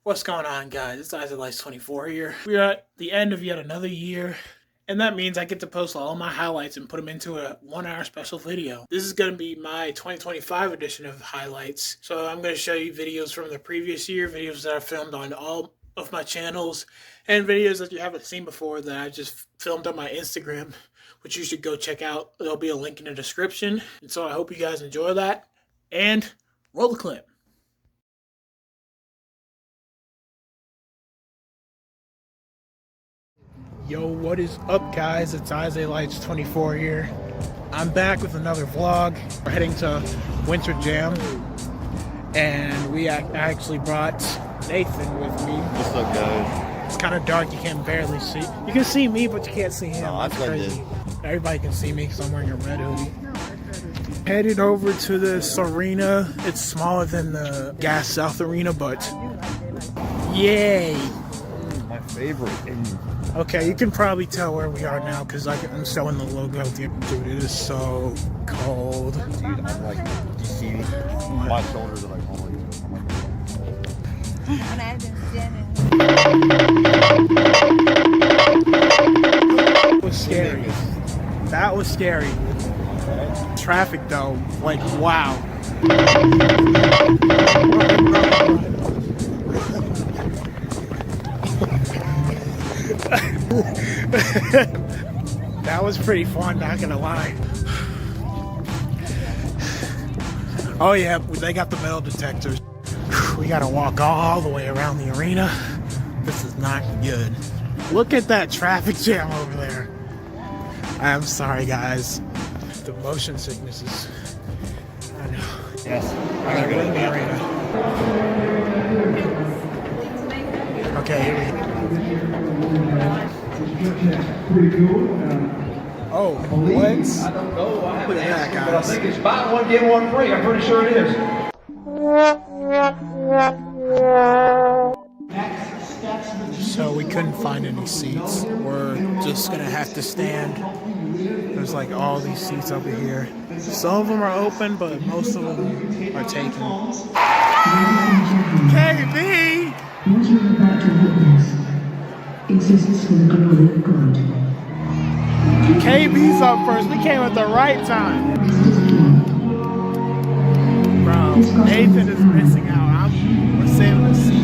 What's going on, guys? It's IzayLitez24 here. We are at the end of yet another year, and that means I get to post all my highlights and put them into a 1-hour special video. This is going to be my 2025 edition of highlights. So I'm going to show you videos from the previous year, videos that I filmed on all of my channels, and videos that you haven't seen before that I just filmed on my Instagram, which you should go check out. There'll be a link in the description. And so I hope you guys enjoy that. And roll the clip. Yo, what is up, guys? It's IzayLitez24 here. I'm back with another vlog. We're heading to Winter Jam, and I actually brought Nathan with me. What's up, guys? It's kind of dark, you can barely see. You can see me, but you can't see him. No, that's crazy. Everybody can see me because I'm wearing a red hoodie. Headed over to this arena. It's smaller than the Gas South Arena, but yay! My favorite. Okay, you can probably tell where we are now because I'm showing the logo. Dude, it is so cold. Dude, I'm like, you see me? My shoulders are like, oh my God. That was scary. That was scary. Traffic though, like wow. That was pretty fun, not gonna lie. Oh yeah, they got the metal detectors. We gotta walk all the way around the arena. This is not good. Look at that traffic jam over there. I'm sorry, guys. The motion sickness is... I know. Yes. Alright, we're in the arena. Okay, here we go. Oh, what? I don't know. I haven't Look at that, asked, but I guys. think it's buy one, get one free. I'm pretty sure it is. So we couldn't find any seats. We're just gonna have to stand. There's like all these seats over here. Some of them are open, but most of them are taken. KB! What you are about to witness exists for the glory of God. KB's up first. We came at the right time. Bro, Nathan is missing out. We're saving the seats.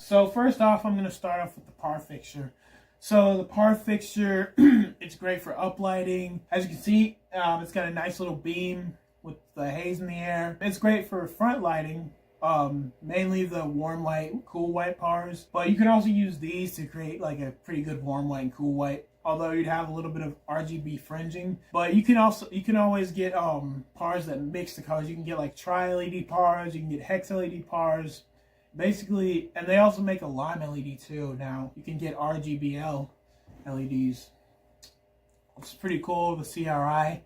So first off, I'm going to start off with the par fixture. So the par fixture, it's great for uplighting. As you can see, it's got a nice little beam with the haze in the air. It's great for front lighting, mainly the warm white, cool white pars. But you can also use these to create like a pretty good warm white and cool white. Although you'd have a little bit of RGB fringing. But you can always get pars that mix the colors. You can get like tri-LED pars, you can get hex LED pars. Basically, and they also make a lime LED too now. You can get RGBL LEDs. It's pretty cool, the CRI.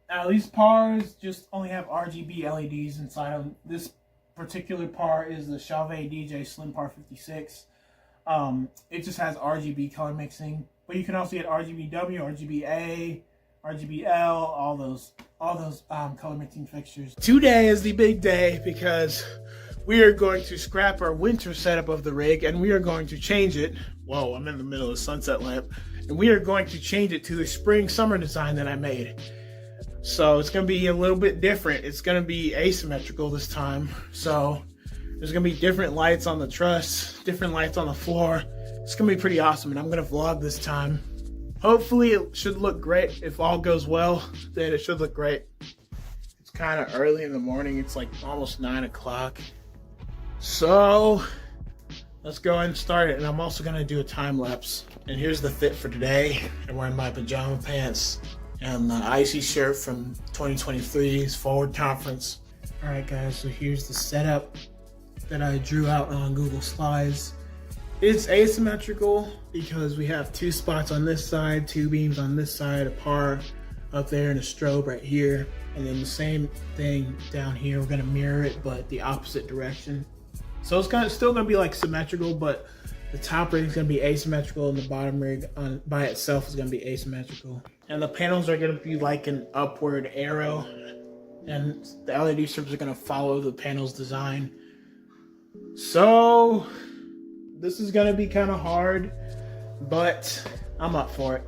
Now these pars just only have RGB LEDs inside of them. This particular par is the Chauvet DJ Slim Par 56. It just has RGB color mixing. But you can also get RGBW, RGBA, RGBL, all those color mixing fixtures. Today is the big day because we are going to scrap our winter setup of the rig and we are going to change it. Whoa, I'm in the middle of a sunset lamp. And we are going to change it to the spring summer design that I made. So it's going to be a little bit different. It's going to be asymmetrical this time. So there's going to be different lights on the truss, different lights on the floor. It's going to be pretty awesome, and I'm going to vlog this time. Hopefully it should look great. If all goes well, then it should look great. It's kind of early in the morning. It's like almost 9 o'clock. So let's go ahead and start it. And I'm also going to do a time lapse And here's the fit for today. I'm wearing my pajama pants and the icy shirt from 2023's Forward Conference. All right, guys, so here's the setup that I drew out on Google Slides. It's asymmetrical because we have 2 spots on this side, 2 beams on this side, a par up there and a strobe right here. And then the same thing down here. We're gonna mirror it, but the opposite direction. So it's still gonna be like symmetrical, but the top rig is gonna be asymmetrical and the bottom rig by itself is gonna be asymmetrical. And the panels are gonna be like an upward arrow, and the LED strips are gonna follow the panel's design. So this is gonna be kind of hard, but I'm up for it.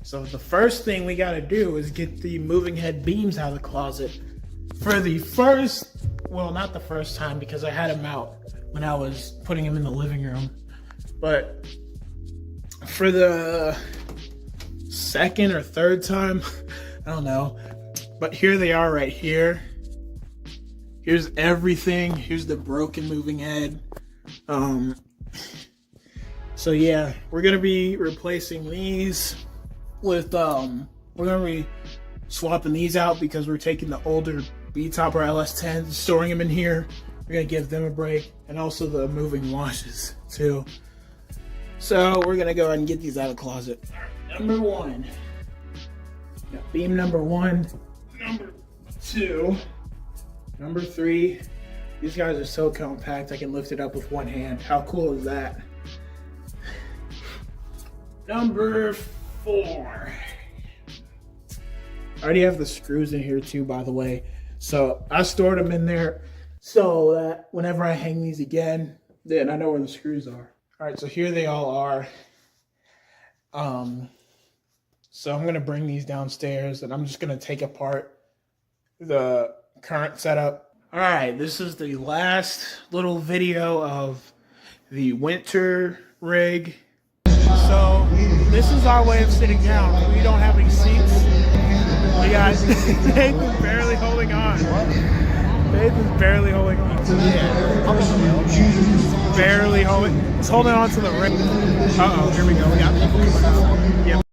So the first thing we gotta do is get the moving head beams out of the closet. For the first, well, not the first time because I had them out when I was putting them in the living room. But for the second or third time, I don't know. But here they are right here. Here's everything. Here's the broken moving head. So yeah, we're gonna be replacing these with we're gonna be swapping these out because we're taking the older B-Topper LS10s, storing them in here. We're gonna give them a break, and also the moving washes too. So we're gonna go ahead and get these out of the closet. Number 1. Got beam number 1, number 2, number 3. These guys are so compact I can lift it up with one hand. How cool is that? Number 4. I already have the screws in here too, by the way. So I stored them in there so that whenever I hang these again, then I know where the screws are. All right, so here they all are. So I'm gonna bring these downstairs and I'm just gonna take apart the current setup. All right, this is the last little video of the winter rig. So this is our way of sitting down. We don't have any seats. You guys, Faith is barely holding on. Faith is barely holding on. Yeah. Barely holding. It's holding on to the ring. Uh-oh, here we go. We got people coming out. Yep.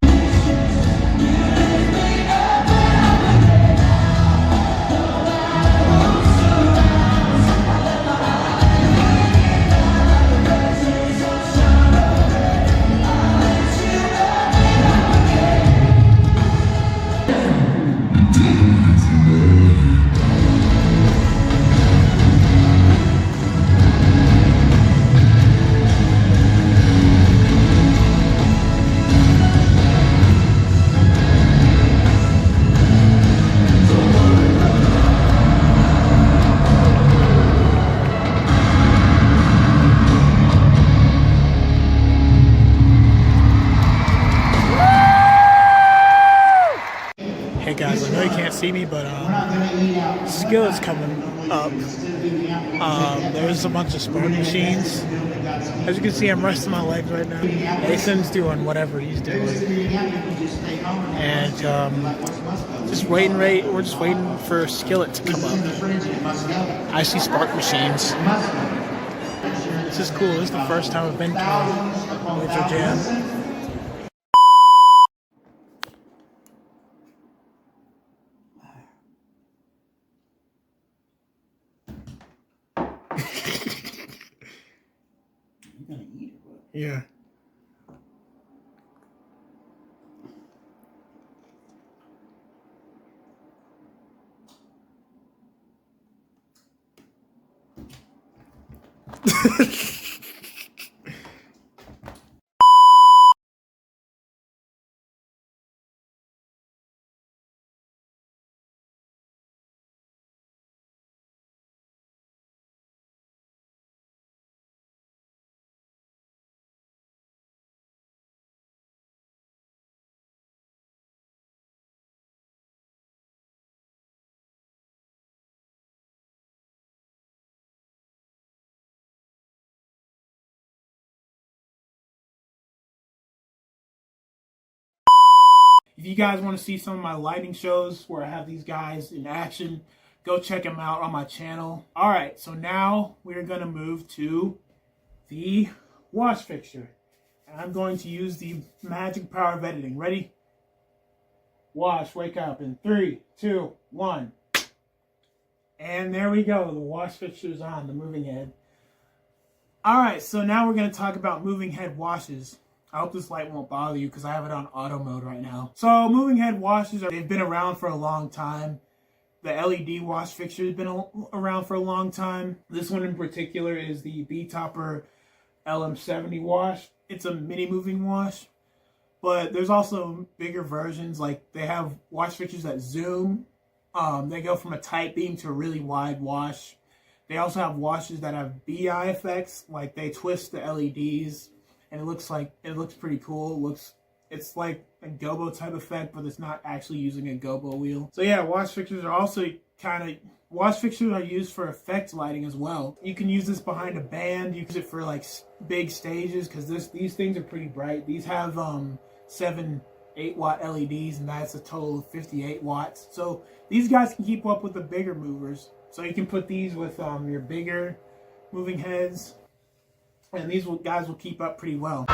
Hey guys, I know you can't see me, but skillet's coming up. There's a bunch of spark machines. As you can see, I'm resting my legs right now. Mason's doing whatever he's doing, and we're just waiting for skillet to come up. I see spark machines. This is cool. This is the first time I've been to a winter jam. You're gonna eat it, bro. Yeah. If you guys want to see some of my lighting shows where I have these guys in action, go check them out on my channel. All right, so now we're going to move to the wash fixture. I'm going to use the magic power of editing. Ready? Wash, wake up in 3, 2, 1. And there we go. The wash fixture is on, the moving head. Alright, so now we're going to talk about moving head washes. I hope this light won't bother you because I have it on auto mode right now. So moving head washes, they've been around for a long time. The LED wash fixture has been around for a long time. This one in particular is the B-Topper LM70 wash. It's a mini moving wash, but there's also bigger versions. Like they have wash fixtures that zoom. They go from a tight beam to a really wide wash. They also have washes that have BI effects, like they twist the LEDs, and it looks pretty cool. It's like a gobo type effect, but it's not actually using a gobo wheel. So yeah, wash fixtures are used for effect lighting as well. You can use this behind a band. You can use it for like big stages because these things are pretty bright. These have 7 8-watt LEDs, and that's a total of 58 watts. So these guys can keep up with the bigger movers. So you can put these with your bigger moving heads, and these guys will keep up pretty well.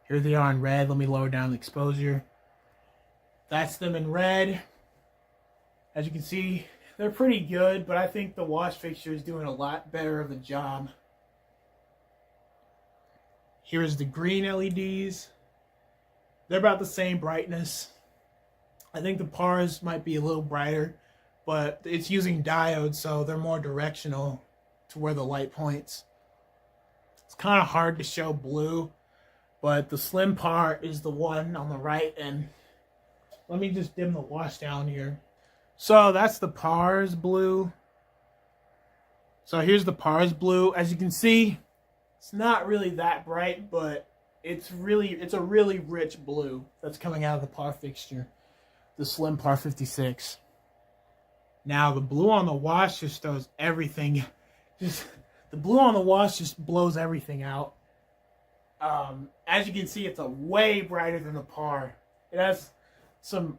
Here they are in red. Let me lower down the exposure. That's them in red. As you can see, they're pretty good, but I think the wash fixture is doing a lot better of a job. Here's the green LEDs. They're about the same brightness. I think the PARs might be a little brighter, but it's using diodes, so they're more directional to where the light points. It's kind of hard to show blue, but the slim PAR is the one on the right, and let me just dim the wash down here. So that's the PARs blue. So here's the PARs blue. As you can see, it's not really that bright, but it's a really rich blue that's coming out of the PAR fixture, the slim PAR 56. Now the blue on the wash just throws everything. The blue on the wash just blows everything out. As you can see, it's a way brighter than the PAR. It has some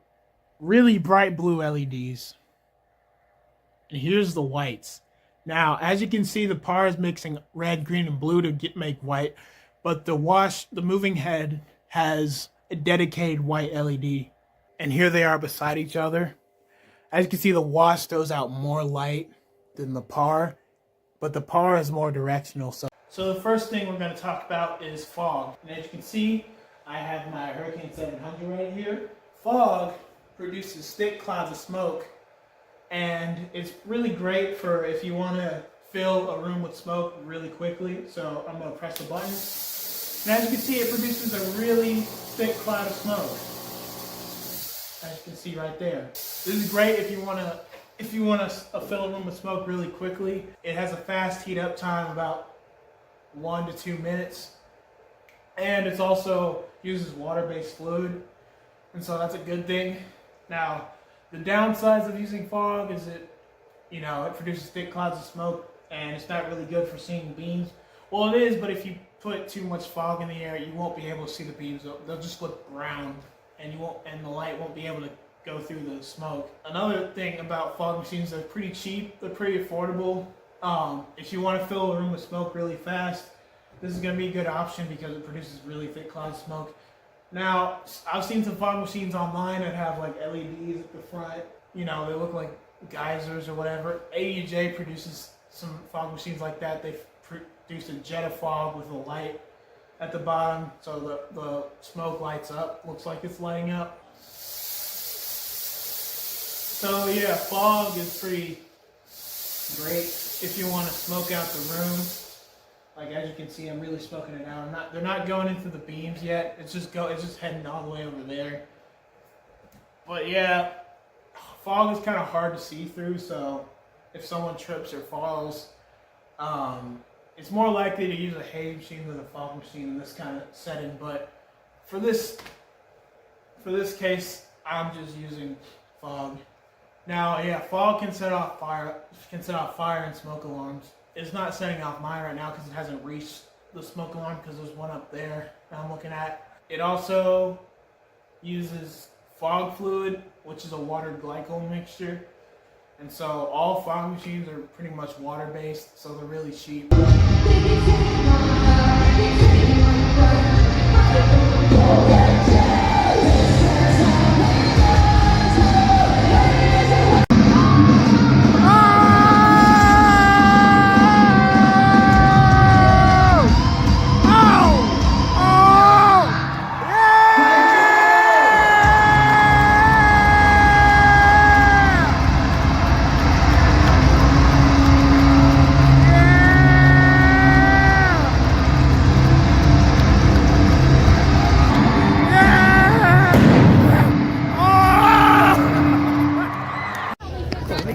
really bright blue LEDs. And here's the whites. Now, as you can see, the PAR is mixing red, green, and blue to make white, but the moving head has a dedicated white LED. And here they are beside each other. As you can see, the wash throws out more light than the PAR, but the PAR is more directional. So the first thing we're going to talk about is fog. And as you can see, I have my Hurricane 700 right here. Fog produces thick clouds of smoke, and it's really great for if you want to fill a room with smoke really quickly. So I'm going to press the button. And as you can see, it produces a really thick cloud of smoke. As you can see right there. This is great if you want to fill a room with smoke really quickly. It has a fast heat up time, about 1 to 2 minutes. And it's also uses water-based fluid. And so that's a good thing. Now, the downsides of using fog is it produces thick clouds of smoke, and it's not really good for seeing beams. Well, it is, but if you put too much fog in the air, you won't be able to see the beams. They'll just look brown, and the light won't be able to go through the smoke. Another thing about fog machines, they're pretty cheap, they're pretty affordable. If you want to fill a room with smoke really fast, this is going to be a good option because it produces really thick clouds of smoke. Now, I've seen some fog machines online that have like LEDs at the front. You know, they look like geysers or whatever. AUJ produces some fog machines like that. They produce a jet of fog with a light at the bottom, so the smoke lights up. Looks like it's lighting up. So yeah, fog is pretty great if you want to smoke out the room. Like as you can see, I'm really smoking it out. They're not going into the beams yet. It's just heading all the way over there. But yeah, fog is kind of hard to see through. So if someone trips or falls, it's more likely to use a haze machine than a fog machine in this kind of setting. But for this case, I'm just using fog. Now, yeah, fog can set off fire and smoke alarms. It's not setting off mine right now because it hasn't reached the smoke alarm because there's one up there that I'm looking at. It also uses fog fluid, which is a water glycol mixture. And so all fog machines are pretty much water-based, so they're really cheap.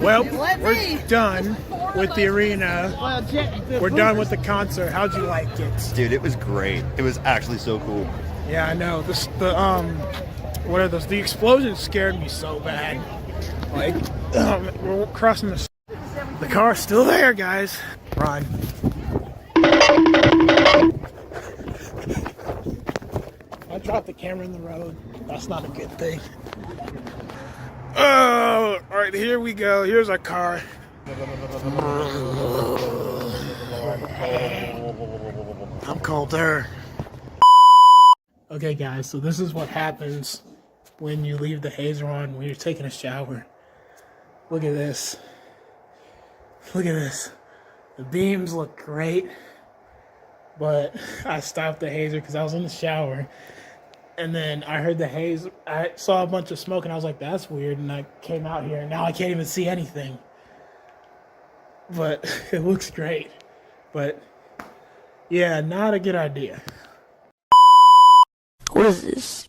Well, we're done with the arena. We're done with the concert. How'd you like it? Dude, it was great. It was actually so cool. Yeah, I know. What are those? The explosions scared me so bad. Like, we're crossing the car's still there, guys. Run. I dropped the camera in the road. That's not a good thing. Oh, all right, here we go. Here's our car. I'm colder. Okay, guys, so this is what happens when you leave the hazer on when you're taking a shower. Look at this. Look at this. The beams look great, but I stopped the hazer because I was in the shower. And then I heard the haze. I saw a bunch of smoke, and I was like, that's weird. And I came out here, and now I can't even see anything. But it looks great. But, yeah, not a good idea. What is this?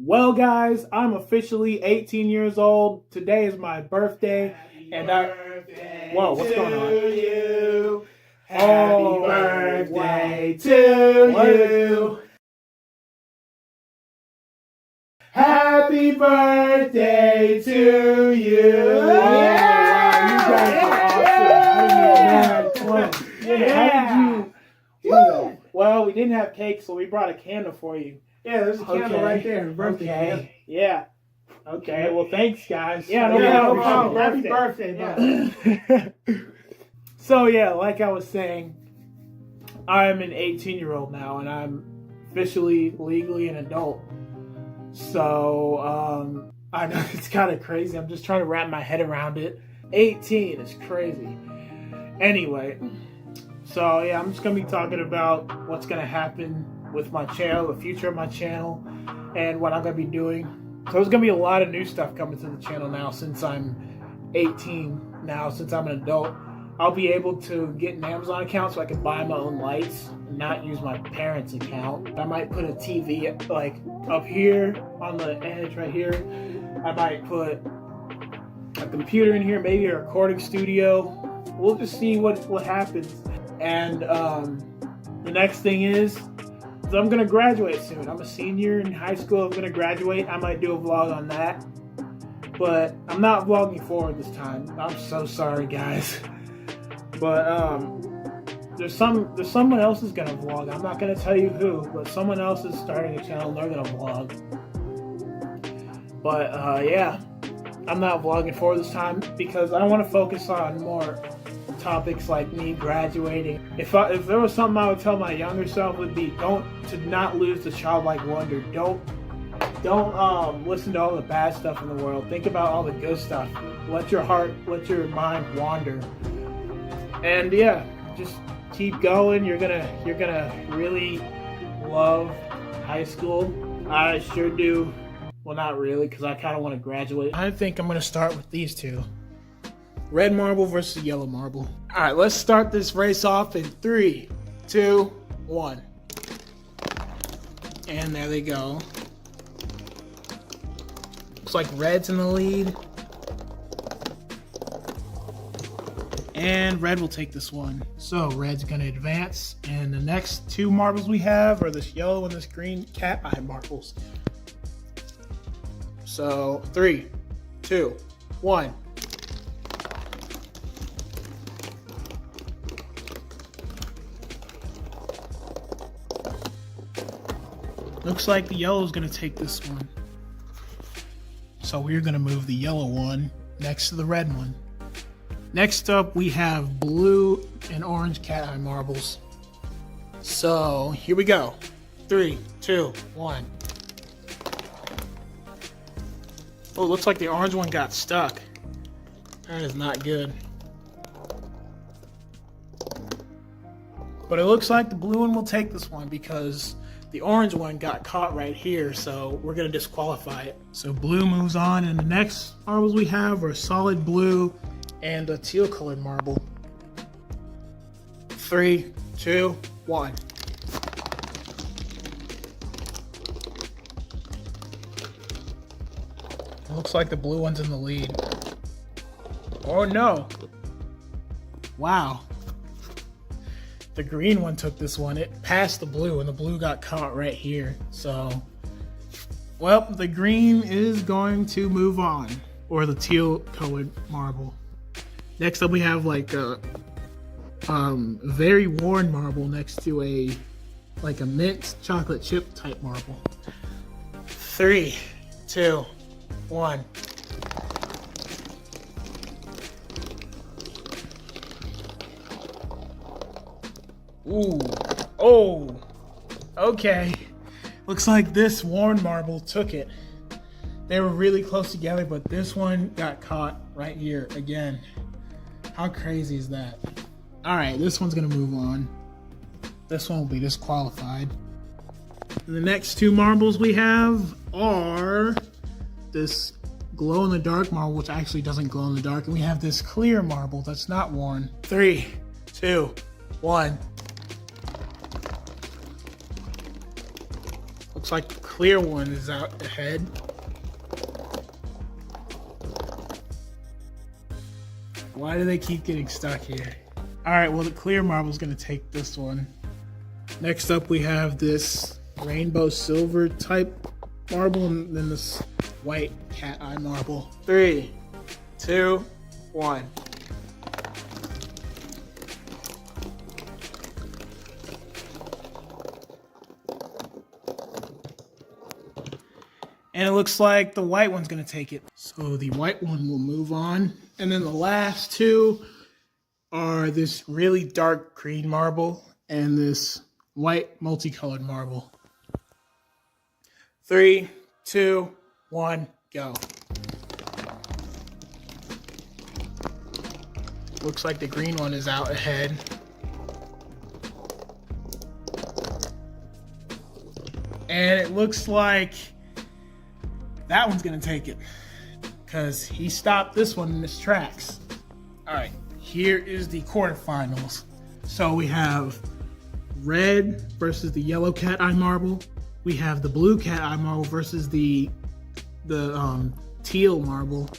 Well, guys, I'm officially 18 years old. Today is my birthday, and whoa, what's going on? You. Happy birthday to you. Happy birthday to you. Yeah, you guys are awesome. How did you? Well, we didn't have cake, so we brought a candle for you. Yeah, there's a candle right there. Birthday candle. Yeah. Okay. Well, thanks, guys. Yeah, no problem. Happy birthday, Yeah. So, yeah, like I was saying, I'm an 18-year-old now, and I'm officially, legally an adult. So, I know it's kind of crazy. I'm just trying to wrap my head around it. 18 is crazy. Anyway, so, yeah, I'm just going to be talking about what's going to happen with my channel, the future of my channel, and what I'm going to be doing. So there's going to be a lot of new stuff coming to the channel now since I'm 18 now, since I'm an adult. I'll be able to get an Amazon account so I can buy my own lights and not use my parents' account. I might put a TV like up here on the edge right here. I might put a computer in here, maybe a recording studio. We'll just see what happens. And the next thing is I'm going to graduate soon. I'm a senior in high school. I'm going to graduate. I might do a vlog on that. But I'm not vlogging forward this time. I'm so sorry, guys. But there's someone else is gonna vlog. I'm not gonna tell you who, but someone else is starting a channel and they're gonna vlog. But yeah, I'm not vlogging for this time because I want to focus on more topics like me graduating. If there was something I would tell my younger self, it would be to not lose the childlike wonder. Don't listen to all the bad stuff in the world. Think about all the good stuff. Let your mind wander. And yeah, just keep going. You're gonna really love high school. I sure do. Well, not really, because I kind of want to graduate. I think I'm gonna start with these two. Red marble versus yellow marble. All right, let's start this race off in 3, 2, 1. And there they go. Looks like red's in the lead. And red will take this one. So red's gonna advance. And the next two marbles we have are this yellow and this green cat eye marbles. So 3, 2, 1. Looks like the yellow is going to take this one. So we're going to move the yellow one next to the red one. Next up, we have blue and orange cat eye marbles. So here we go. 3, 2, 1. Oh, it looks like the orange one got stuck. That is not good. But it looks like the blue one will take this one because the orange one got caught right here, so we're gonna disqualify it. So blue moves on, and the next marbles we have are solid blue and a teal colored marble. 3, 2, 1. It looks like the blue one's in the lead. Oh no! Wow. The green one took this one. It passed the blue, and the blue got caught right here. So, well, the green is going to move on, or the teal colored marble. Next up, we have like a very worn marble next to a mint chocolate chip type marble. 3, 2, 1. Ooh. Oh. Okay. Looks like this worn marble took it. They were really close together, but this one got caught right here again. How crazy is that? Alright, this one's gonna move on. This one will be disqualified. And the next two marbles we have are this glow-in-the-dark marble, which actually doesn't glow in the dark, and we have this clear marble that's not worn. 3, 2, 1. Looks like the clear one is out ahead. Why do they keep getting stuck here? Alright, well the clear marble is going to take this one. Next up we have this rainbow silver type marble and then this white cat eye marble. 3, 2, 1. And it looks like the white one's gonna take it. So the white one will move on. And then the last two are this really dark green marble and this white multicolored marble. 3, 2, 1, go. Looks like the green one is out ahead. And it looks like that one's gonna take it because he stopped this one in its tracks. All right, here is the quarterfinals. So we have red versus the yellow cat eye marble. We have the blue cat eye marble versus the teal marble.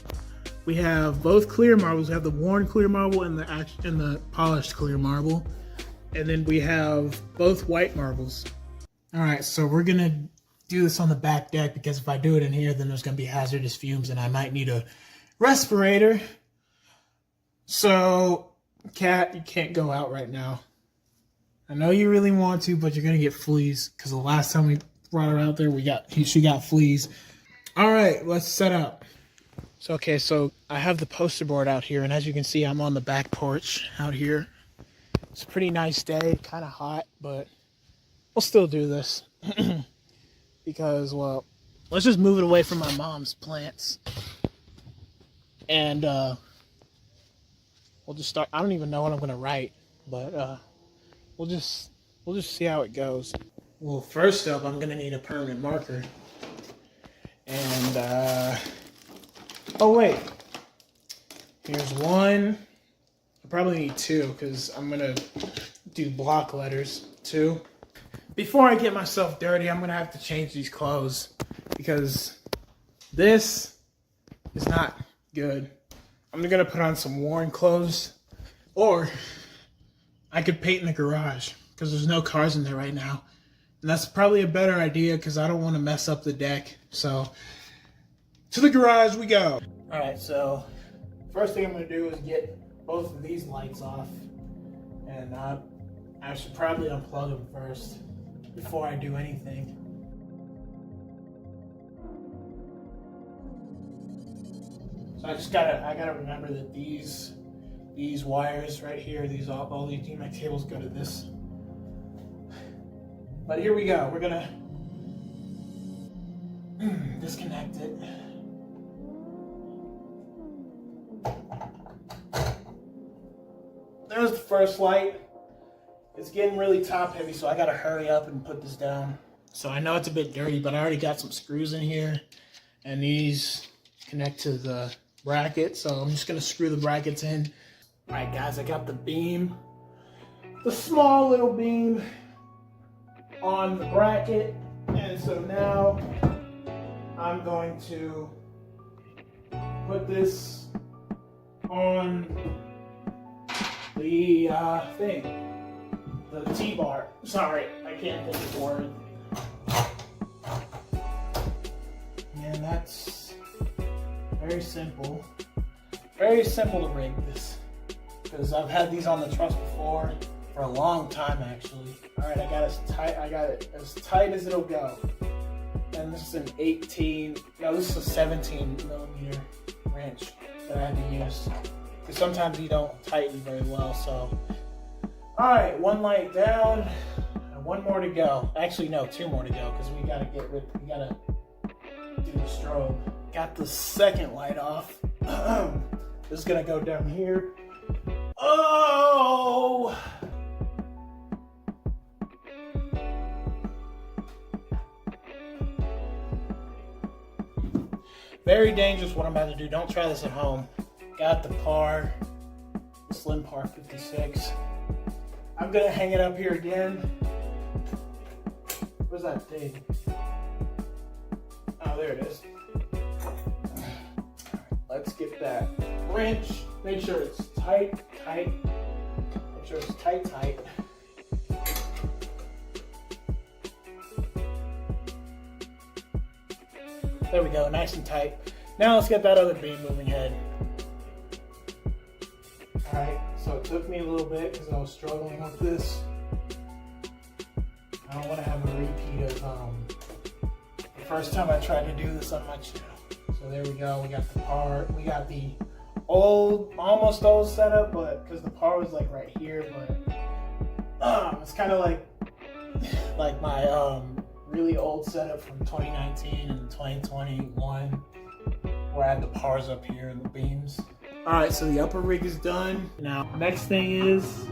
We have both clear marbles. We have the worn clear marble and the polished clear marble. And then we have both white marbles. All right, so we're gonna do this on the back deck because if I do it in here, then there's gonna be hazardous fumes and I might need a respirator. So, Cat, you can't go out right now. I know you really want to, but you're gonna get fleas because the last time we brought her out there, she got fleas. All right, let's set up. So okay, so I have the poster board out here, and as you can see, I'm on the back porch out here. It's a pretty nice day, kind of hot, but we'll still do this because, well, let's just move it away from my mom's plants, and we'll just start. I don't even know what I'm gonna write, but we'll just see how it goes. Well, first up, I'm gonna need a permanent marker, and oh wait, here's one. I probably need two because I'm gonna do block letters too. Before I get myself dirty, I'm gonna have to change these clothes because this is not good. I'm gonna put on some worn clothes, or I could paint in the garage because there's no cars in there right now. And that's probably a better idea because I don't want to mess up the deck. So, to the garage we go. Alright, so first thing I'm going to do is get both of these lights off. And I should probably unplug them first before I do anything. So I gotta remember that these wires right here, all these DMX cables go to this. But here we go. We're gonna disconnect it. There's the first light. It's getting really top heavy, so I gotta hurry up and put this down. So I know it's a bit dirty, but I already got some screws in here, and these connect to the bracket, so I'm just gonna screw the brackets in. All right, guys, I got the beam, the small little beam on the bracket, and so now I'm going to put this on the the T-bar. Sorry, I can't think of the word. And that's very simple. Very simple to rig this, because I've had these on the truss before for a long time actually. All right, I got it as tight as it'll go. And this is an 17 millimeter wrench that I had to use, because sometimes you don't tighten very well. So, all right, one light down, and one more to go. Actually, no, two more to go, because we gotta do the strobe. Got the second light off. This is gonna go down here. Oh! Very dangerous what I'm about to do. Don't try this at home. Got the par, slim par 56. I'm gonna hang it up here again. Where's that thing? Oh, there it is. Let's get that wrench. Make sure it's tight. Make sure it's tight. There we go, nice and tight. Now let's get that other beam moving ahead. Alright, so it took me a little bit because I was struggling with this. I don't want to have a repeat of the first time I tried to do this on my channel. So there we go, we got the par, we got the almost old setup, but because the par was like right here, but it's kind of like my really old setup from 2019 and 2021, where I had the pars up here and the beams. All right, so the upper rig is done. Now, next thing is,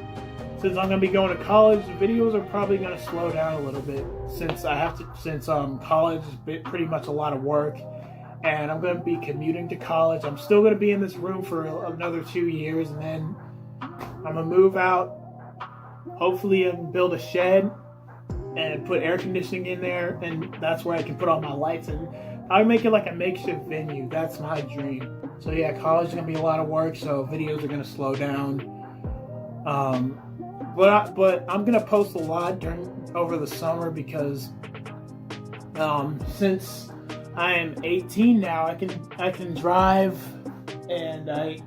since I'm gonna be going to college, the videos are probably gonna slow down a little bit since college is pretty much a lot of work, and I'm gonna be commuting to college. I'm still gonna be in this room for another 2 years, and then I'm gonna move out, hopefully, and build a shed and put air conditioning in there, and that's where I can put all my lights in. I'll make it like a makeshift venue. That's my dream. So yeah, college is gonna be a lot of work, so videos are gonna slow down. But I'm gonna post a lot over the summer because since I am 18 now, I can drive, and I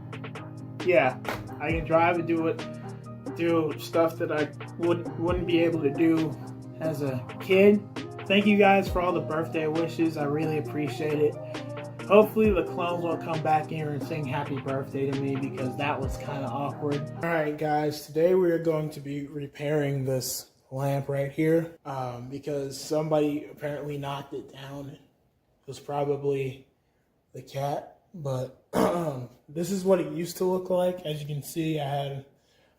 can drive and do it do stuff that I wouldn't be able to do as a kid. Thank you guys for all the birthday wishes. I really appreciate it. Hopefully the clones won't come back here and sing happy birthday to me because that was kind of awkward. All right, guys, today we are going to be repairing this lamp right here because somebody apparently knocked it down. It was probably the cat, but this is what it used to look like. As you can see, I had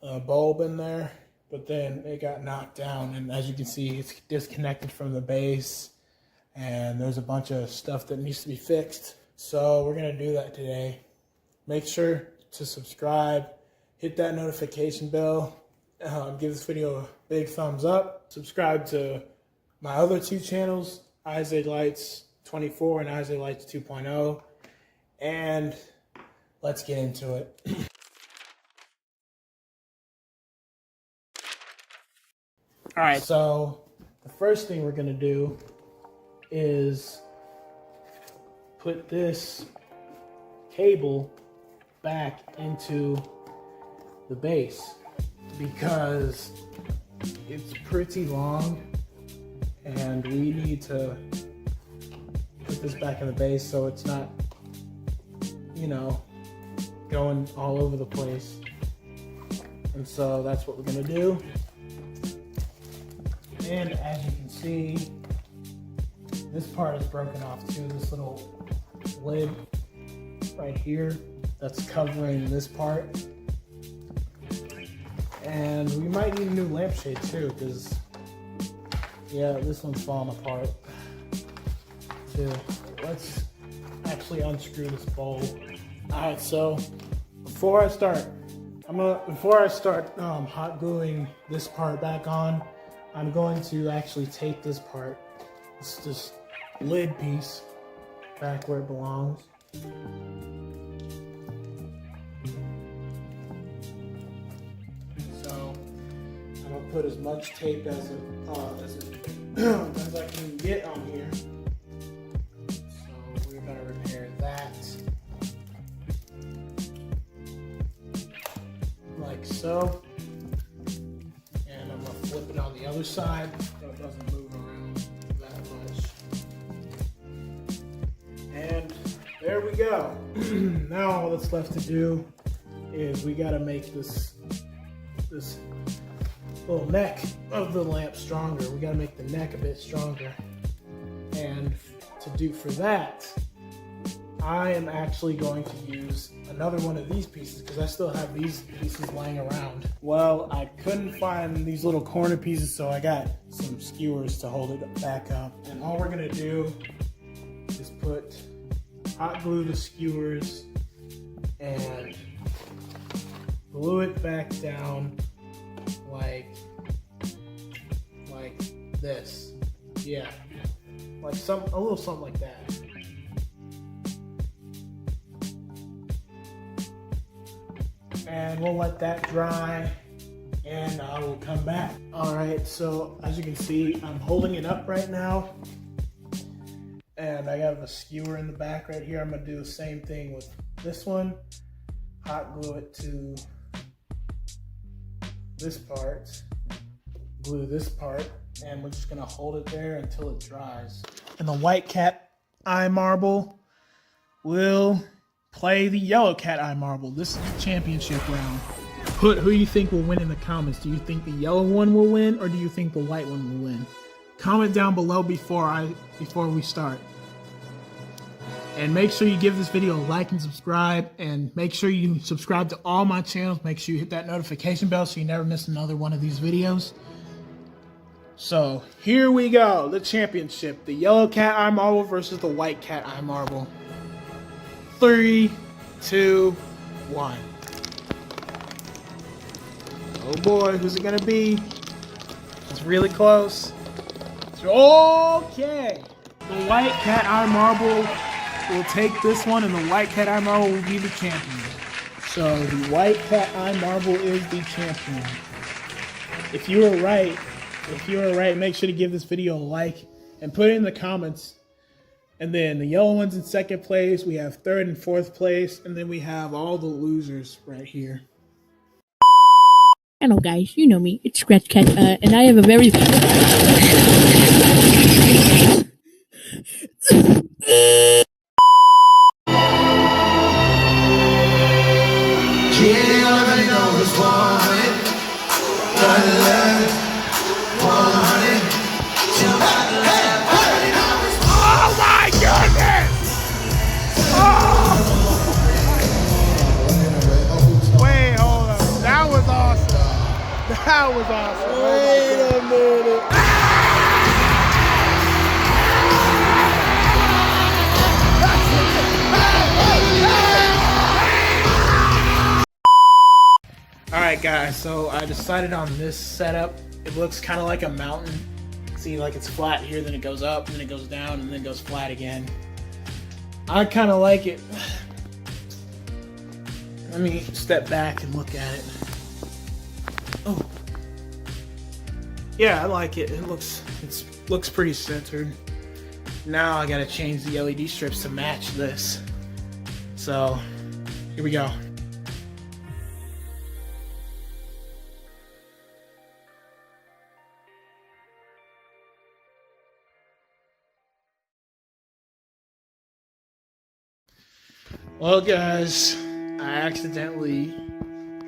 a bulb in there, but then it got knocked down, and as you can see, it's disconnected from the base, and there's a bunch of stuff that needs to be fixed. So we're gonna do that today. Make sure to subscribe, hit that notification bell, give this video a big thumbs up, subscribe to my other two channels, IzayLitez24 and IzayLitez 2.0, and let's get into it. All right, so the first thing we're gonna do is put this cable back into the base because it's pretty long and we need to put this back in the base so it's not, you know, going all over the place. And so that's what we're gonna do. And as you can see, this part is broken off too, this little lid right here that's covering this part. And we might need a new lampshade too, because yeah, this one's falling apart too. Let's actually unscrew this bulb. Alright, so before I start hot gluing this part back on, I'm going to actually take this part, this lid piece, back where it belongs. So I'm gonna put as much tape as I can get on here. So we're gonna repair that like so, and I'm gonna flip it on the other side so it doesn't move around that much. And there we go. Now all that's left to do is we gotta make this little neck of the lamp stronger. We gotta make the neck a bit stronger. And for that, I am actually going to use another one of these pieces because I still have these pieces laying around. Well, I couldn't find these little corner pieces, so I got some skewers to hold it back up. And all we're gonna do is put hot glue the skewers and glue it back down like this. Yeah, like a little something like that. And we'll let that dry and I will come back. All right, so as you can see, I'm holding it up right now. And I have a skewer in the back right here. I'm gonna do the same thing with this one. Hot glue it to this part, glue this part, and we're just gonna hold it there until it dries. And the white cat eye marble will play the yellow cat eye marble. This is the championship round. Put who you think will win in the comments. Do you think the yellow one will win, or do you think the white one will win? Comment down below before we start. And make sure you give this video a like and subscribe, and make sure you subscribe to all my channels. Make sure you hit that notification bell so you never miss another one of these videos. So here we go, the championship. The yellow cat eye marble versus the white cat eye marble. 3, 2, 1. Oh boy, who's it gonna be? It's really close. Okay. The white cat eye marble will take this one, and the white cat eye marble will be the champion. So the white cat eye marble is the champion. If you were right, make sure to give this video a like and put it in the comments. And then the yellow one's in second place. We have third and fourth place, and then we have all the losers right here. Hello guys, you know me, it's Scratch Cat, and I have a very... Oh my goodness! Wait, hold up. That was awesome. That was awesome. Wait a minute. Alright guys, so I decided on this setup. It looks kind of like a mountain. See, like it's flat here, then it goes up, and then it goes down, and then it goes flat again. I kind of like it. Let me step back and look at it. Oh. Yeah, I like it. It looks pretty centered. Now I gotta change the LED strips to match this. So, here we go. Well guys, I accidentally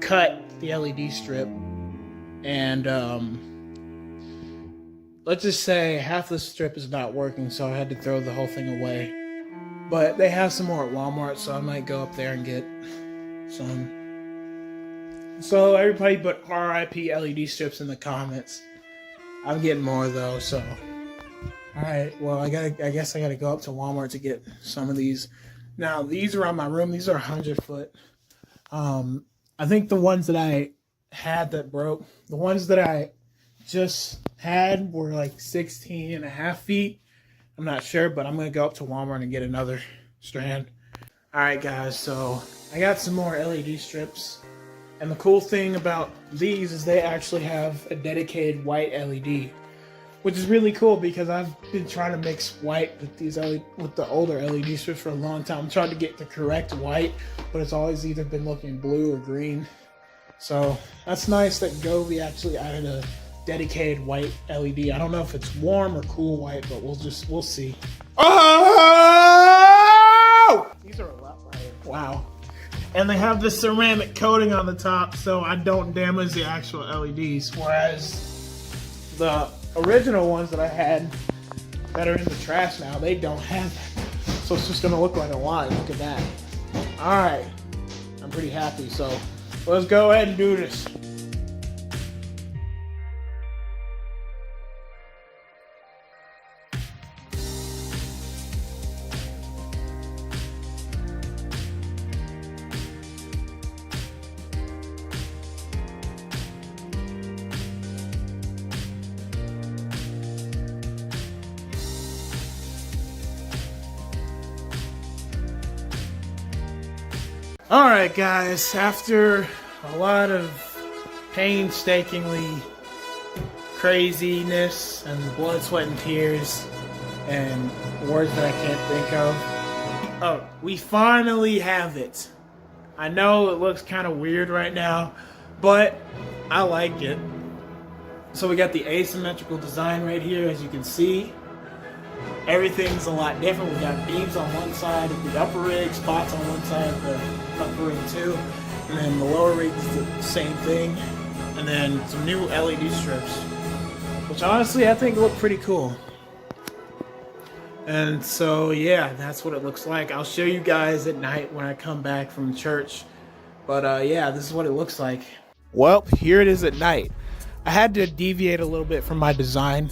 cut the LED strip, and let's just say half the strip is not working, so I had to throw the whole thing away. But they have some more at Walmart, so I might go up there and get some. So everybody put RIP LED strips in the comments. I'm getting more though, so. Alright, well I guess I gotta go up to Walmart to get some of these. Now, these are on my room. These are 100-foot. I think the ones that I had that broke, the ones that I just had were like 16.5 feet. I'm not sure, but I'm going to go up to Walmart and get another strand. All right, guys, so I got some more LED strips. And the cool thing about these is they actually have a dedicated white LED. Which is really cool because I've been trying to mix white with with the older LED strips for a long time. I'm trying to get the correct white, but it's always either been looking blue or green. So that's nice that Govee actually added a dedicated white LED. I don't know if it's warm or cool white, but we'll see. Oh! These are a lot lighter. Wow. And they have this ceramic coating on the top so I don't damage the actual LEDs, whereas the original ones that I had that are in the trash now, they don't have that. So it's just gonna look like a line. Look at that. Alright. I'm pretty happy. So let's go ahead and do this. Alright guys, after a lot of painstakingly craziness and blood, sweat, and tears and words that I can't think of, oh, we finally have it. I know it looks kind of weird right now, but I like it. So we got the asymmetrical design right here, as you can see. Everything's a lot different. We got beams on one side of the upper rig, spots on one side of the upper rig too, and then the lower rig is the same thing, and then some new LED strips, which honestly I think look pretty cool. And so yeah, that's what it looks like. I'll show you guys at night when I come back from church, but yeah, this is what it looks like. Well, here it is at night. I had to deviate a little bit from my design,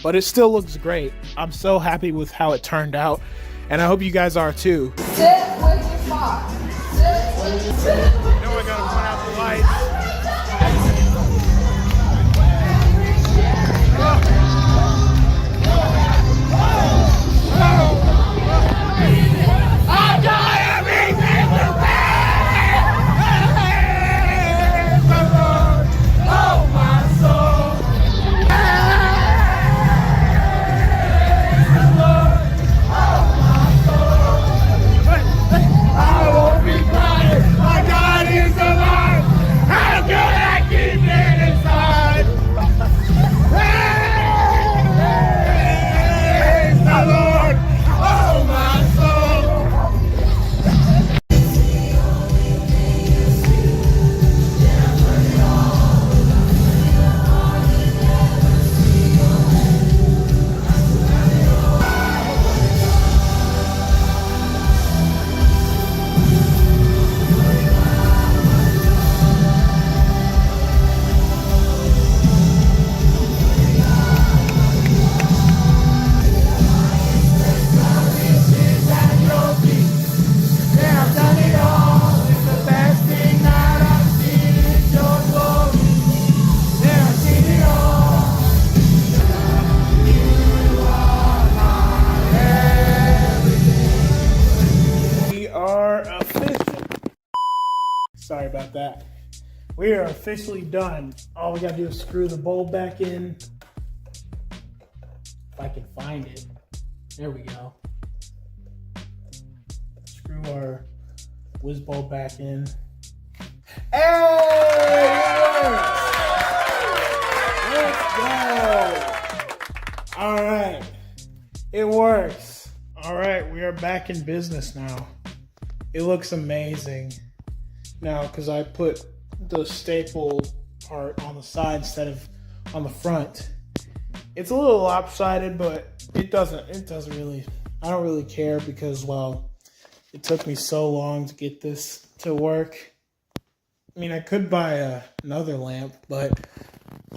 but it still looks great. I'm so happy with how it turned out, and I hope you guys are too. Sit with your spot. Sit. Now I gotta put out the lights. My God is alive! Sorry about that. We are officially done. All we gotta do is screw the bulb back in. If I can find it. There we go. Screw our whiz bulb back in. Hey! Let's go! Alright. It works. Alright, we are back in business now. It looks amazing. Now, because I put the staple part on the side instead of on the front. It's a little lopsided, but it doesn't really, I don't really care because, well, it took me so long to get this to work. I mean, I could buy another lamp, but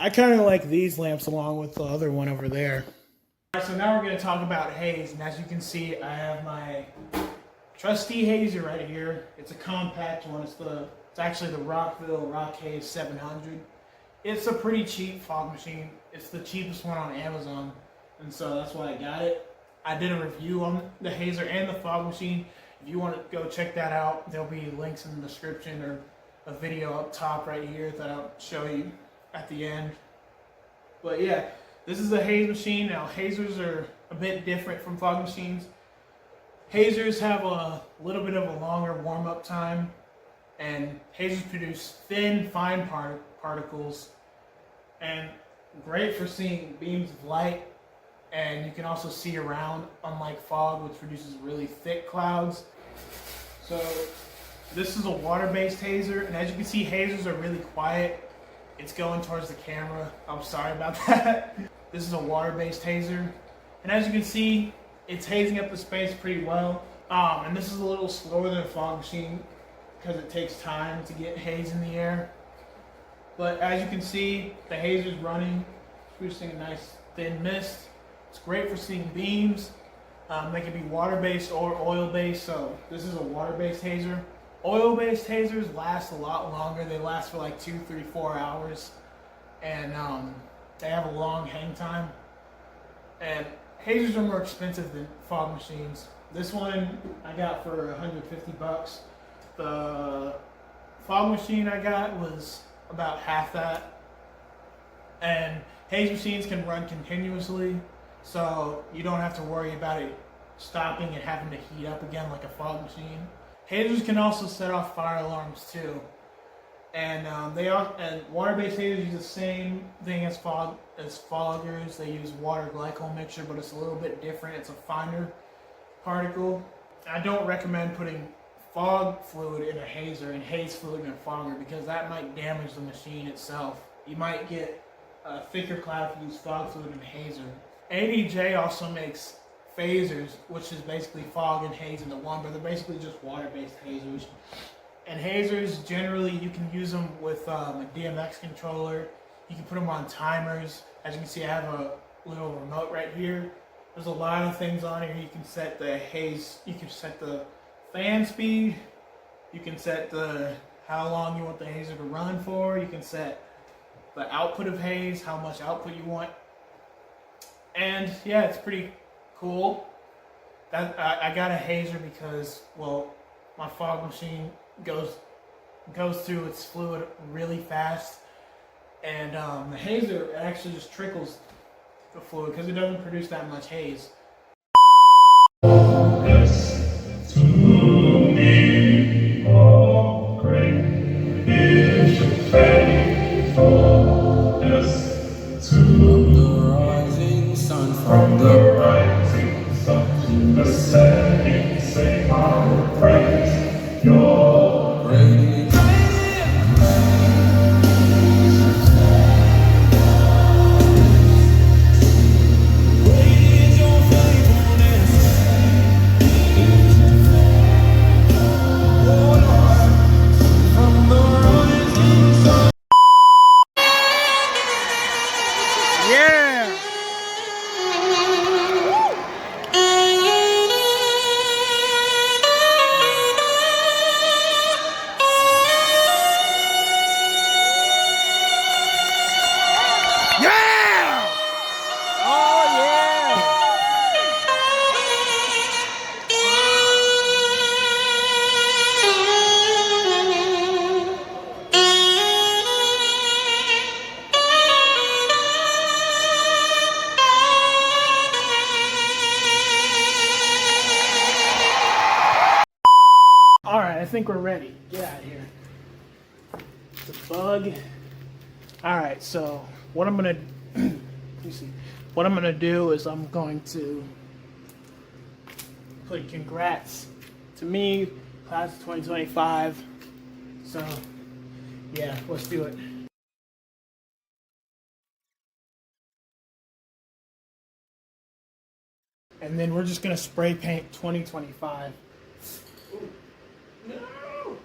I kind of like these lamps along with the other one over there. All right, so now we're going to talk about haze, and as you can see, I have my trusty hazer right here. It's a compact one. It's actually the Rockville Rock Haze 700. It's a pretty cheap fog machine. It's the cheapest one on Amazon, and so that's why I got it. I did a review on the hazer and the fog machine. If you want to go check that out, there'll be links in the description or a video up top right here that I'll show you at the end. But yeah, this is a haze machine. Now, hazers are a bit different from fog machines. Hazers have a little bit of a longer warm-up time, and hazers produce thin, fine particles, and great for seeing beams of light, and you can also see around, unlike fog, which produces really thick clouds. So this is a water-based hazer, and as you can see, hazers are really quiet. It's going towards the camera. I'm sorry about that. This is a water-based hazer, and as you can see, it's hazing up the space pretty well. And this is a little slower than a fog machine because it takes time to get haze in the air. But as you can see, the hazer's running, producing a nice thin mist. It's great for seeing beams. They can be water-based or oil-based, so this is a water-based hazer. Oil-based hazers last a lot longer. They last for like 2, 3, 4 hours, and they have a long hang time. And hazers are more expensive than fog machines. This one I got for 150 bucks. The fog machine I got was about half that. And haze machines can run continuously, so you don't have to worry about it stopping and having to heat up again like a fog machine. Hazers can also set off fire alarms too. And water-based hazers use the same thing as foggers. They use water glycol mixture, but it's a little bit different. It's a finer particle. I don't recommend putting fog fluid in a hazer and haze fluid in a fogger because that might damage the machine itself. You might get a thicker cloud if you use fog fluid in a hazer. ADJ also makes phasers, which is basically fog and haze into one, but they're basically just water-based hazers. And hazers, generally, you can use them with a DMX controller. You can put them on timers. As you can see, I have a little remote right here. There's a lot of things on here. You can set the haze, you can set the fan speed, you can set how long you want the hazer to run for, you can set the output of haze, how much output you want. And yeah, it's pretty cool. I got a hazer because, well, my fog machine goes through its fluid really fast, and the hazer actually just trickles the fluid because it doesn't produce that much haze. From the rising sun to the setting, sing our praise. Your great. Raise your I think we're ready. Get out of here. It's a bug. All right, so what I'm gonna let me see. What I'm gonna do is I'm going to put congrats to me, class of 2025. So yeah, let's do it. And then we're just gonna spray paint 2025. No!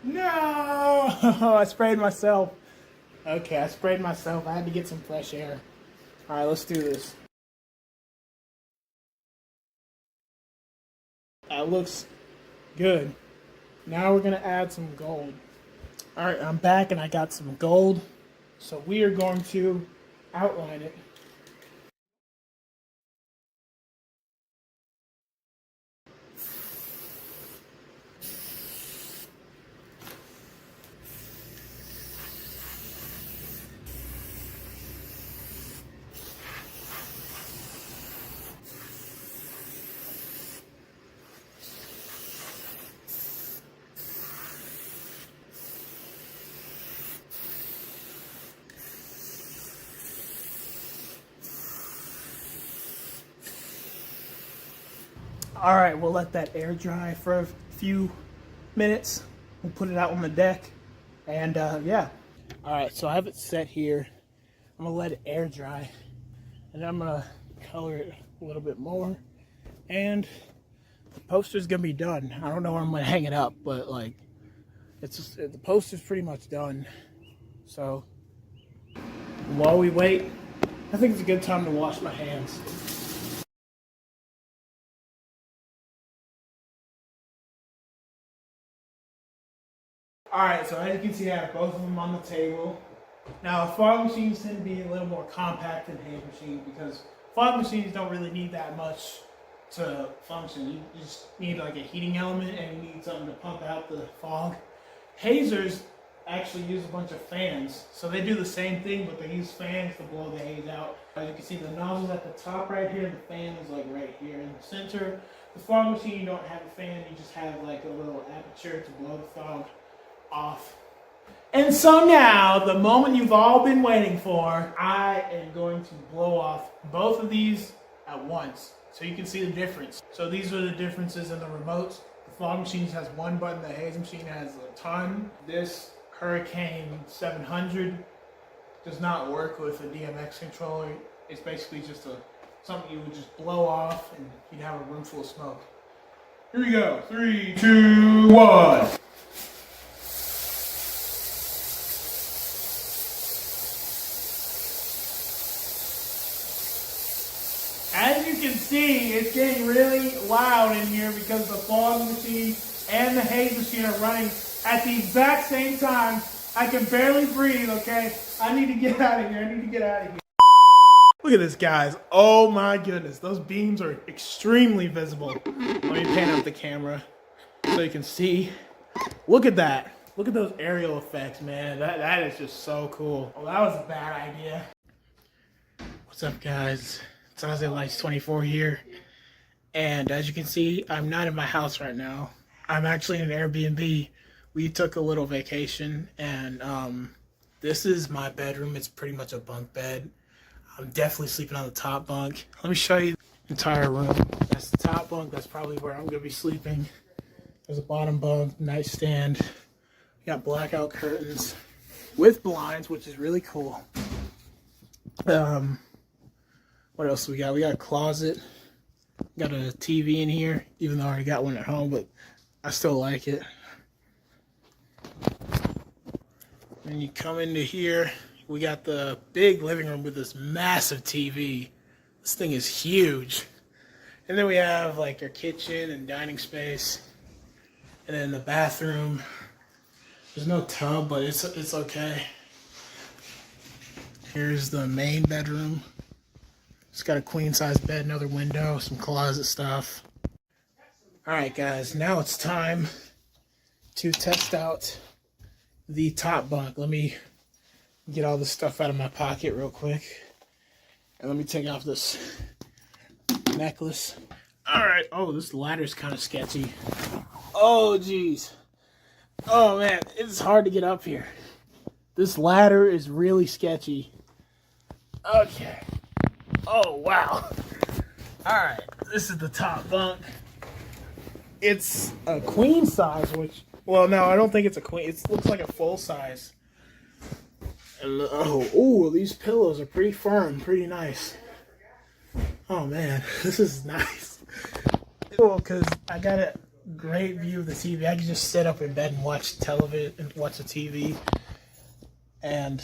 No! I sprayed myself. Okay, I sprayed myself. I had to get some fresh air. Alright, let's do this. That looks good. Now we're gonna add some gold. Alright, I'm back and I got some gold. So we are going to outline it. All right, we'll let that air dry for a few minutes. We'll put it out on the deck, and yeah. All right, so I have it set here. I'm gonna let it air dry, and then I'm gonna color it a little bit more, and the poster's gonna be done. I don't know where I'm gonna hang it up, but like, it's just, the poster's pretty much done. So while we wait, I think it's a good time to wash my hands. Alright, so as you can see, I have both of them on the table. Now, fog machines tend to be a little more compact than haze machines because fog machines don't really need that much to function. You just need like a heating element and you need something to pump out the fog. Hazers actually use a bunch of fans. So they do the same thing, but they use fans to blow the haze out. As you can see, the nozzle's at the top right here, and the fan is like right here in the center. The fog machine, you don't have a fan, you just have like a little aperture to blow the fog off. And so now, the moment you've all been waiting for, I am going to blow off both of these at once so you can see the difference. So these are the differences in the remotes. The fog machine has one button, the haze machine has a ton. This Hurricane 700 does not work with a DMX controller. It's basically just something you would just blow off and you'd have a room full of smoke. Here we go. 3, 2, 1. As you can see, it's getting really loud in here because the fog machine and the haze machine are running at the exact same time. I can barely breathe, okay? I need to get out of here. Look at this, guys. Oh my goodness. Those beams are extremely visible. Let me pan up the camera so you can see. Look at that. Look at those aerial effects, man. That is just so cool. Oh, that was a bad idea. What's up, guys? It's IzayLitez24 here. And as you can see, I'm not in my house right now. I'm actually in an Airbnb. We took a little vacation, and this is my bedroom. It's pretty much a bunk bed. I'm definitely sleeping on the top bunk. Let me show you the entire room. That's the top bunk. That's probably where I'm going to be sleeping. There's a bottom bunk, nightstand. We got blackout curtains with blinds, which is really cool. What else we got? We got a closet. Got a TV in here, even though I already got one at home, but I still like it. And you come into here, we got the big living room with this massive TV. This thing is huge. And then we have like our kitchen and dining space. And then the bathroom. There's no tub, but it's okay. Here's the main bedroom. It's got a queen size bed, another window, some closet stuff. Alright guys, now it's time to test out the top bunk. Let me get all this stuff out of my pocket real quick. And let me take off this necklace. Alright, oh, this ladder's kind of sketchy. Oh, jeez. Oh, man. It's hard to get up here. This ladder is really sketchy. Okay. Oh, wow. Alright. This is the top bunk. It's a queen size, which... Well, no, I don't think it's a queen. It looks like a full size. And, oh, these pillows are pretty firm. Pretty nice. Oh, man. This is nice. Cool, because I got a great view of the TV. I can just sit up in bed and watch television and watch the TV. And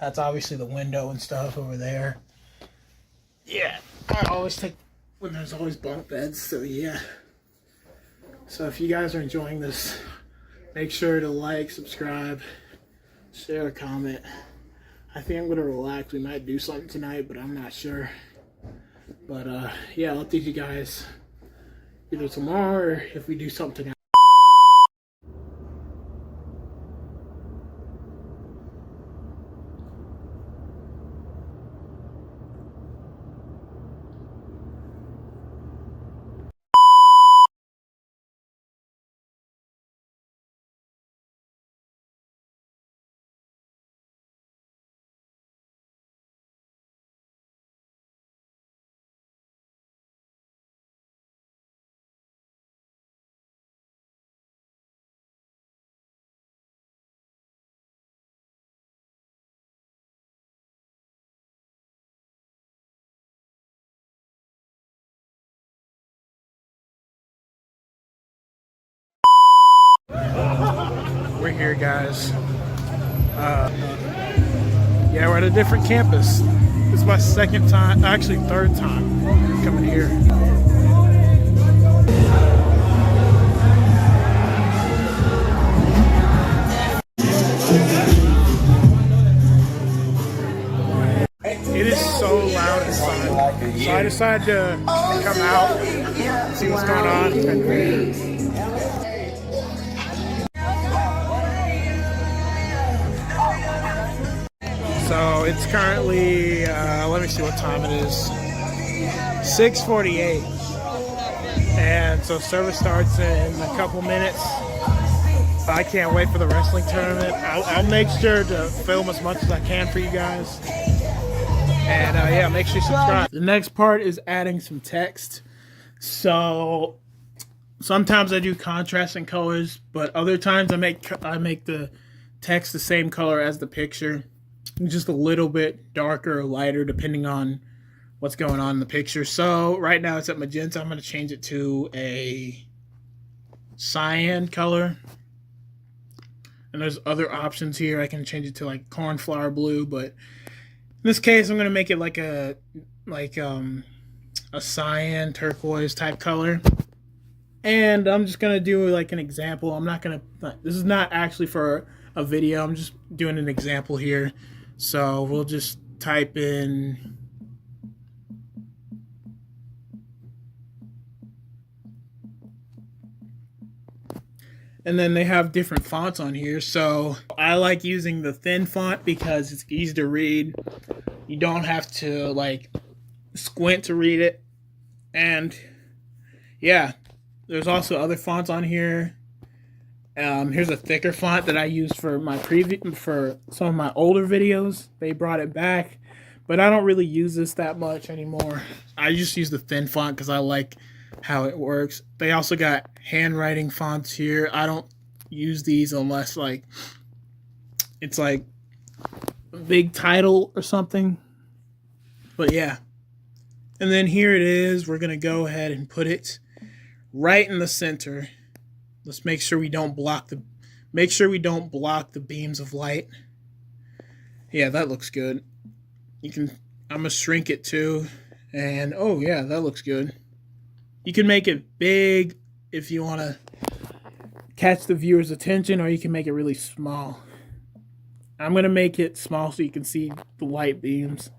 that's obviously the window and stuff over there. Yeah, I always take when there's always bunk beds, so yeah. So if you guys are enjoying this, make sure to like, subscribe, share, comment. I think I'm going to relax. We might do something tonight, but I'm not sure. But yeah, I'll update you guys either tomorrow or if we do something tonight. We're here, guys. Yeah, we're at a different campus. This is my second time, actually third time coming here. It is so loud inside. So I decided to come out, see what's going on. So it's currently, let me see what time it is, 6:48. And so service starts in a couple minutes. I can't wait for the wrestling tournament. I'll make sure to film as much as I can for you guys. And yeah, make sure you subscribe. The next part is adding some text. So sometimes I do contrasting colors, but other times I make the text the same color as the picture. Just a little bit darker or lighter depending on what's going on in the picture. So right now it's at magenta. I'm going to change it to a cyan color. And there's other options here. I can change it to like cornflower blue, but in this case I'm going to make it like a cyan turquoise type color. And I'm just going to do like an example. I'm not going to, this is not actually for a video. I'm just doing an example here. So we'll just type in and then they have different fonts on here. So I like using the thin font because it's easy to read. You don't have to like squint to read it. And yeah, there's also other fonts on here. Here's a thicker font that I use for my for some of my older videos. They brought it back, but I don't really use this that much anymore. I just use the thin font because I like how it works. They also got handwriting fonts here. I don't use these unless like it's like a big title or something. But yeah. And then here it is. We're gonna go ahead and put it right in the center. Let's make sure we don't block the beams of light. Yeah, that looks good. I'm gonna shrink it too. And oh yeah, that looks good. You can make it big if you want to catch the viewer's attention, or you can make it really small. I'm gonna make it small so you can see the light beams.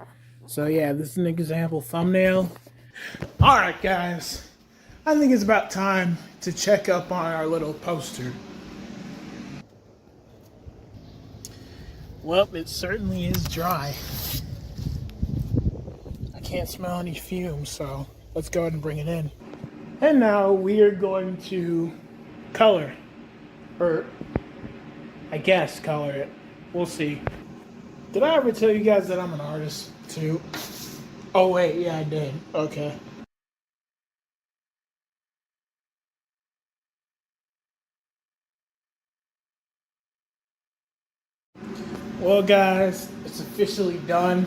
So yeah, this is an example thumbnail. Alright guys, I think it's about time to check up on our little poster. Well, it certainly is dry. I can't smell any fumes, so let's go ahead and bring it in. And now we are going to color. Or, I guess, color it. We'll see. Did I ever tell you guys that I'm an artist, too? Oh, wait, yeah, I did. Okay. Well, guys, it's officially done.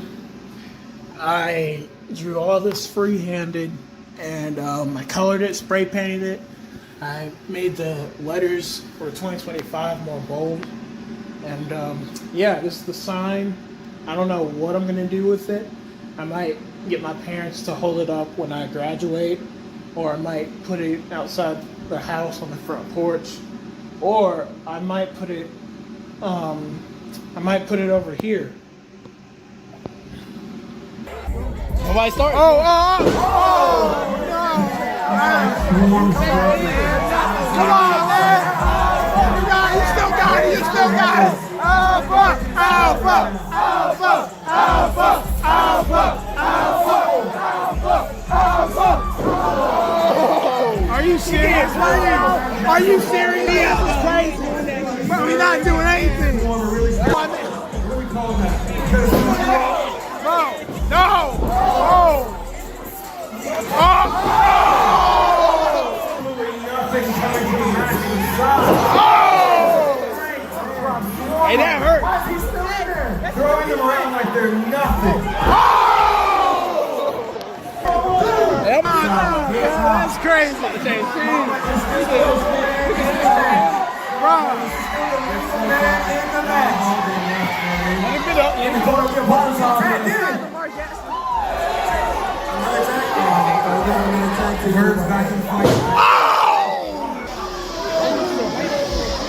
I drew all this freehanded, and I colored it, spray painted it. I made the letters for 2025 more bold. And yeah, this is the sign. I don't know what I'm gonna do with it. I might get my parents to hold it up when I graduate, or I might put it outside the house on the front porch, or I might put it over here. Nobody start. No! Come on, man! You still got it! Alpha! Are you serious? Are you serious? This is crazy. But we're not doing anything. Bro, no! Hey, that hurt. He's still in there. Throwing them around like they're nothing. That's crazy. Bro. Back in the fight.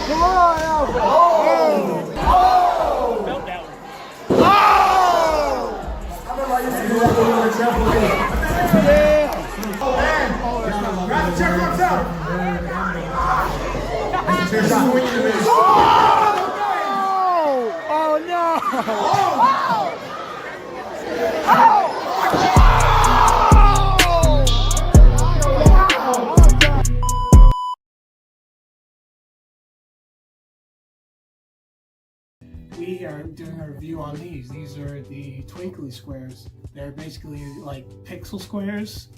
Come on, Alpha. I remember I used to do that when we were trampoline. Grab the check marks out. Oh no! We are doing a review on these. These are the twinkly squares. They're basically like pixel squares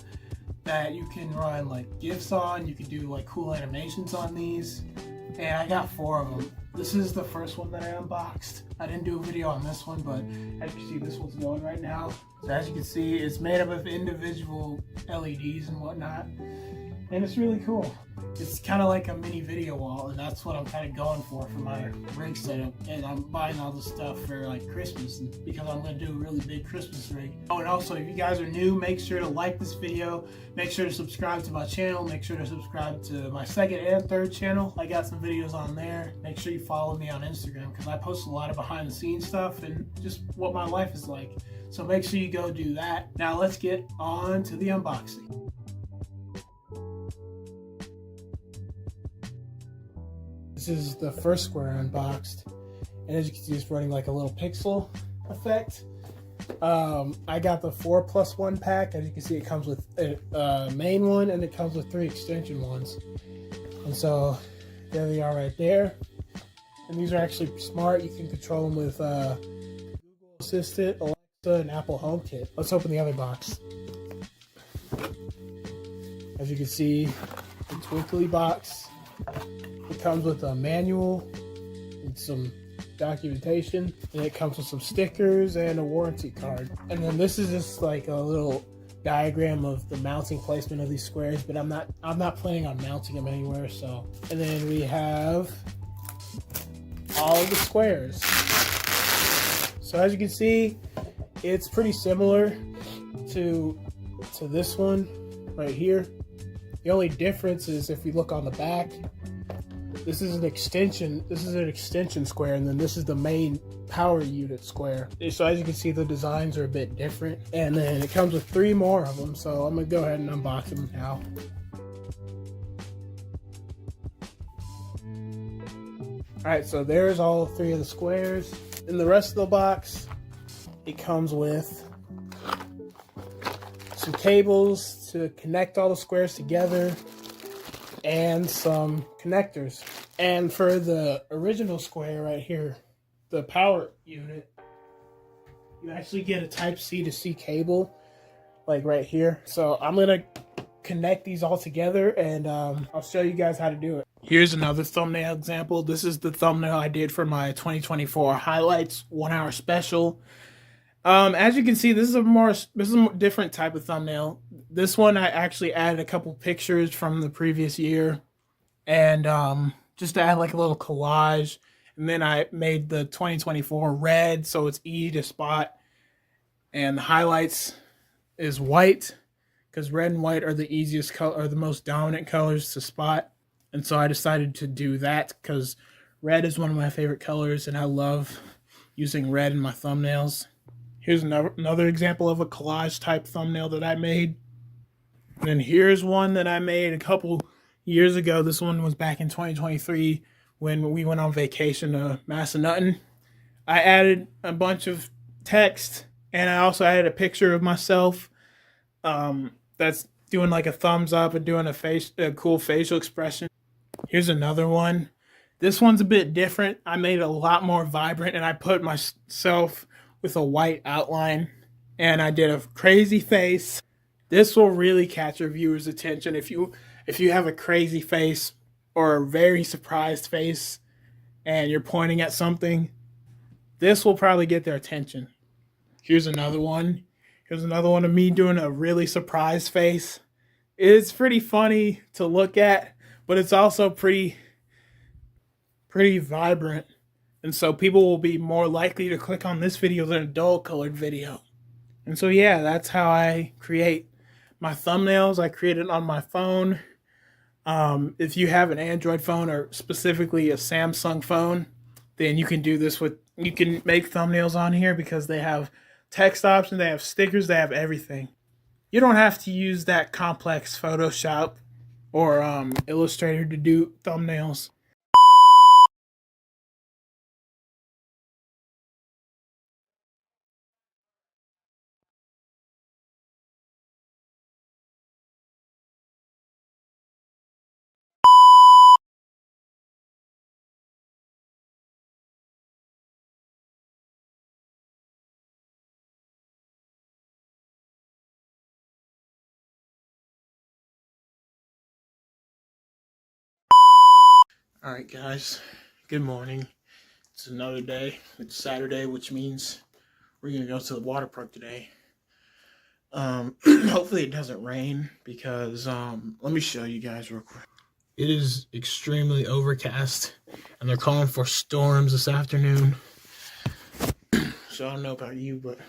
that you can run like GIFs on. You can do like cool animations on these. And I got 4 of them. This is the first one that I unboxed. I didn't do a video on this one, but as you can see, this one's going right now. So as you can see, it's made up of individual LEDs and whatnot. And it's really cool. It's kind of like a mini video wall, and that's what I'm kind of going for my rig setup. And I'm buying all this stuff for like Christmas, because I'm going to do a really big Christmas rig. Oh, and also, if you guys are new, make sure to like this video. Make sure to subscribe to my channel. Make sure to subscribe to my 2nd and 3rd channel. I got some videos on there. Make sure you follow me on Instagram, because I post a lot of behind the scenes stuff and just what my life is like. So make sure you go do that. Now let's get on to the unboxing. This is the first square unboxed, and as you can see, it's running like a little pixel effect. I got the 4+1 pack. As you can see, it comes with a main one, and it comes with 3 extension ones. And so there they are right there. And these are actually smart. You can control them with Google Assistant, Alexa, and Apple HomeKit. Let's open the other box. As you can see, the twinkly box. It comes with a manual and some documentation, and it comes with some stickers and a warranty card. And then this is just like a little diagram of the mounting placement of these squares, but I'm not planning on mounting them anywhere. So, and then we have all of the squares. So as you can see, it's pretty similar to this one right here. The only difference is if we look on the back, this is an extension square, and then this is the main power unit square. So as you can see, the designs are a bit different. And then it comes with 3 more of them, so I'm gonna go ahead and unbox them now. Alright, so there's all 3 of the squares. In the rest of the box, it comes with some cables to connect all the squares together, and some connectors. And for the original square right here, the power unit, you actually get a Type-C to C cable, like right here. So I'm gonna connect these all together, and I'll show you guys how to do it. Here's another thumbnail example. This is the thumbnail I did for my 2024 highlights 1 hour special. As you can see, this is a different type of thumbnail. This one I actually added a couple pictures from the previous year, and just to add like a little collage. And then I made the 2024 red, so it's easy to spot, and the highlights is white, because red and white are the easiest color, are the most dominant colors to spot. And so I decided to do that because red is one of my favorite colors, and I love using red in my thumbnails. Here's another example of a collage type thumbnail that I made. And then here's one that I made a couple years ago. This one was back in 2023 when we went on vacation to Massanutten. I added a bunch of text, and I also added a picture of myself that's doing like a thumbs up and doing a cool facial expression. Here's another one. This one's a bit different. I made it a lot more vibrant, and I put myself with a white outline, and I did a crazy face. This will really catch your viewers' attention. If you have a crazy face or a very surprised face and you're pointing at something, this will probably get their attention. Here's another one. Here's another one of me doing a really surprised face. It's pretty funny to look at, but it's also pretty vibrant. And so people will be more likely to click on this video than a dull colored video. And so yeah, that's how I create my thumbnails. I create it on my phone. If you have an Android phone, or specifically a Samsung phone, then you can do this you can make thumbnails on here because they have text options, they have stickers, they have everything. You don't have to use that complex Photoshop or Illustrator to do thumbnails. Alright guys, good morning. It's another day. It's Saturday, which means we're gonna go to the water park today. Hopefully it doesn't rain, because let me show you guys real quick. It is extremely overcast, and they're calling for storms this afternoon. So I don't know about you, but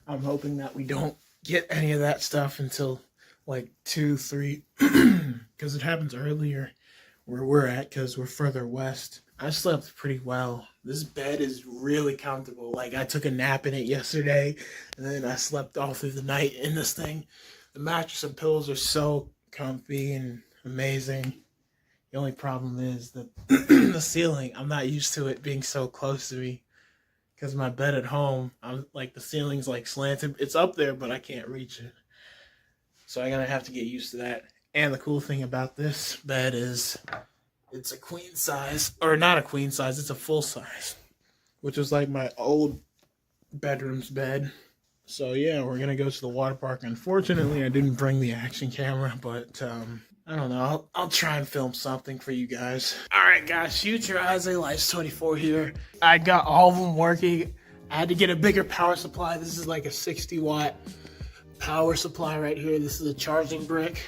I'm hoping that we don't get any of that stuff until like 2, 3, because it happens earlier where we're at, because we're further west. I slept pretty well. This bed is really comfortable. Like, I took a nap in it yesterday, and then I slept all through the night in this thing. The mattress and pillows are so comfy and amazing. The only problem is that the ceiling, I'm not used to it being so close to me, because my bed at home, I'm like, the ceiling's like slanted. It's up there, but I can't reach it. So I'm gonna have to get used to that. And the cool thing about this bed is it's a queen size, or not a queen size, it's a full size, which is like my old bedroom's bed. So yeah, we're gonna go to the water park. Unfortunately, I didn't bring the action camera, but I don't know, I'll try and film something for you guys. Alright guys, future IzayLitez24 here. I got all of them working. I had to get a bigger power supply. This is like a 60-watt power supply right here. This is a charging brick,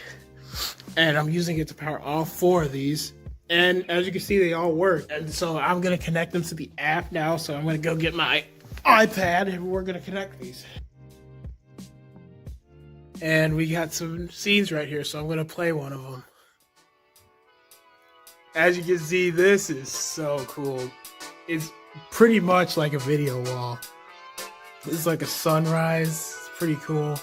and I'm using it to power all 4 of these. And as you can see, they all work. And so I'm gonna connect them to the app now. So I'm gonna go get my iPad, and we're gonna connect these. And we got some scenes right here, so I'm gonna play one of them. As you can see, this is so cool. It's pretty much like a video wall. This is like a sunrise. It's pretty cool.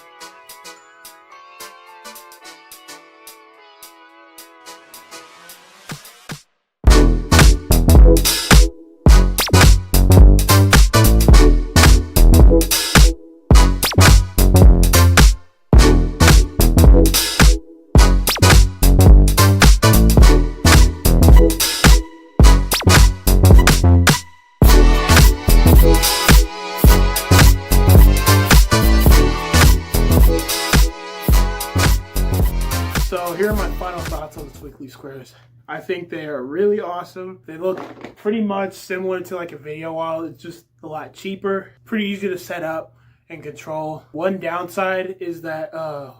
these squares. I think they are really awesome. They look pretty much similar to like a video wall. It's just a lot cheaper, pretty easy to set up and control. One downside is that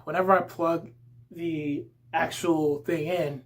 whenever I plug the actual thing in,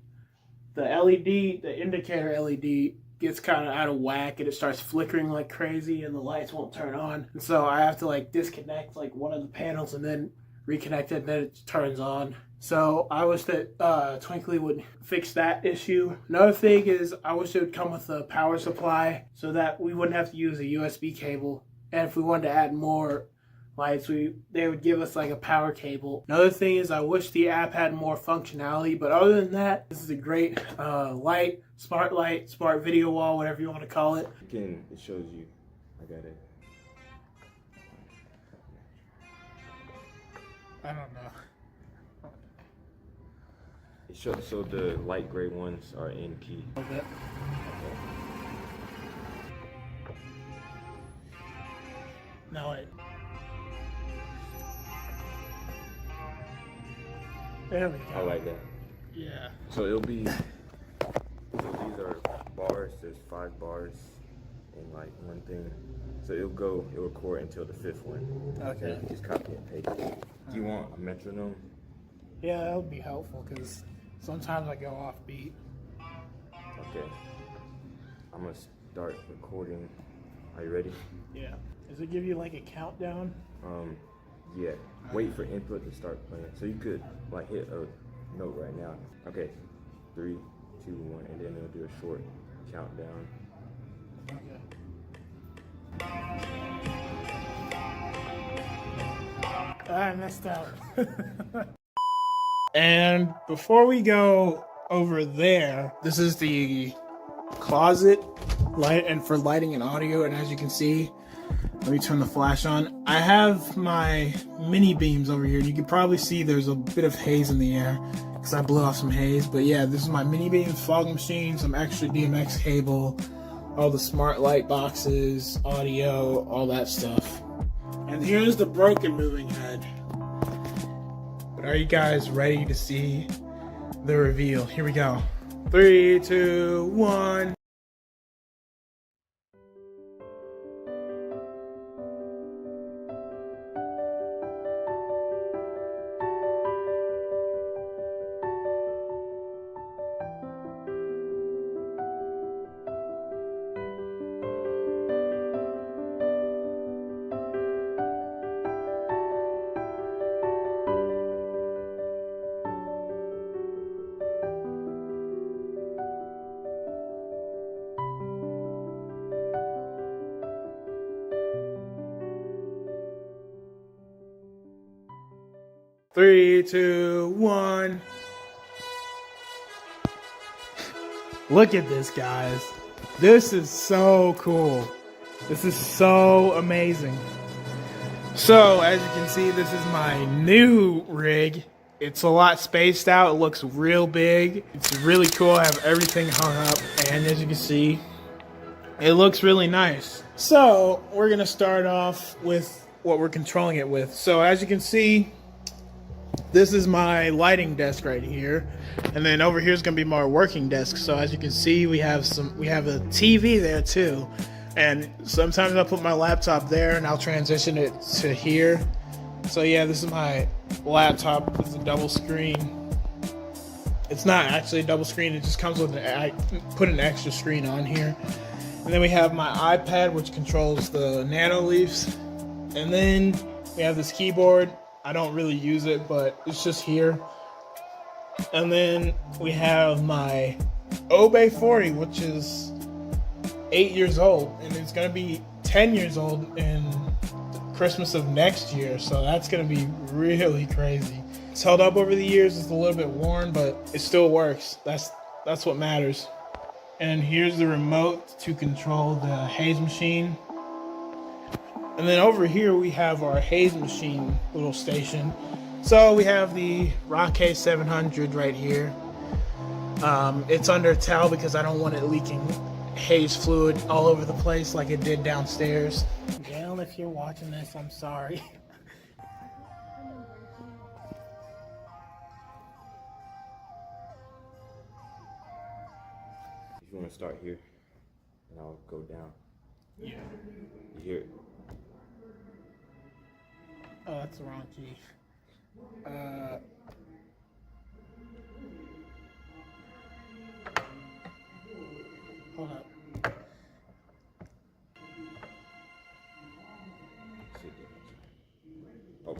the LED, the indicator LED gets kind of out of whack and it starts flickering like crazy and the lights won't turn on. And so I have to like disconnect like one of the panels and then reconnect it and then it turns on. So I wish that Twinkly would fix that issue. Another thing is I wish it would come with a power supply so that we wouldn't have to use a USB cable. And if we wanted to add more lights, they would give us like a power cable. Another thing is I wish the app had more functionality, but other than that, this is a great light, smart video wall, whatever you want to call it. Again, it shows you. I got it. I don't know. It shows, so the light gray ones are in key. Okay. No, wait. There we go. I like that. Yeah. So it'll be, so these are bars, there's 5 bars in like one thing. So it'll record until the 5th one. Okay. So you just copy and paste. Do you want a metronome? Yeah, that would be helpful because sometimes I go off beat. Okay. I'm gonna start recording. Are you ready? Yeah. Does it give you like a countdown? Yeah. Wait for input to start playing. So you could like hit a note right now. Okay. 3, 2, 1, and then it'll do a short countdown. Okay. I messed up. And before we go over there, this is the closet light and for lighting and audio. And as you can see, let me turn the flash on. I have my mini beams over here. You can probably see there's a bit of haze in the air because I blew off some haze. But yeah, this is my mini beams, fog machine, some extra DMX cable, all the smart light boxes, audio, all that stuff. And here's the broken moving head. But are you guys ready to see the reveal? Here we go. 3, 2, 1. Three, two, one. Look at this, guys. This is so cool. This is so amazing. So, as you can see, this is my new rig. It's a lot spaced out. It looks real big. It's really cool. I have everything hung up. And as you can see, it looks really nice. So, we're going to start off with what we're controlling it with. So, as you can see, this is my lighting desk right here, and then over here is going to be my working desk. So as you can see, we have a TV there too, and sometimes I'll put my laptop there and I'll transition it to here. So yeah, this is my laptop. It's a double screen. It's not actually a double screen, it just comes with I put an extra screen on here. And then we have my iPad, which controls the nano leaves, and then we have this keyboard. I don't really use it, but it's just here. And then we have my Obey 40, which is 8 years old, and it's gonna be 10 years old in Christmas of next year. So that's gonna be really crazy. It's held up over the years. It's a little bit worn, but it still works. That's what matters. And here's the remote to control the haze machine. And then over here we have our haze machine little station. So we have the Rock-Haze 700 right here. It's under a towel because I don't want it leaking haze fluid all over the place like it did downstairs. Gail, if you're watching this, I'm sorry. gonna start here, and I'll go down. Yeah. You hear it? Oh, that's the wrong key. Hold up. Oh,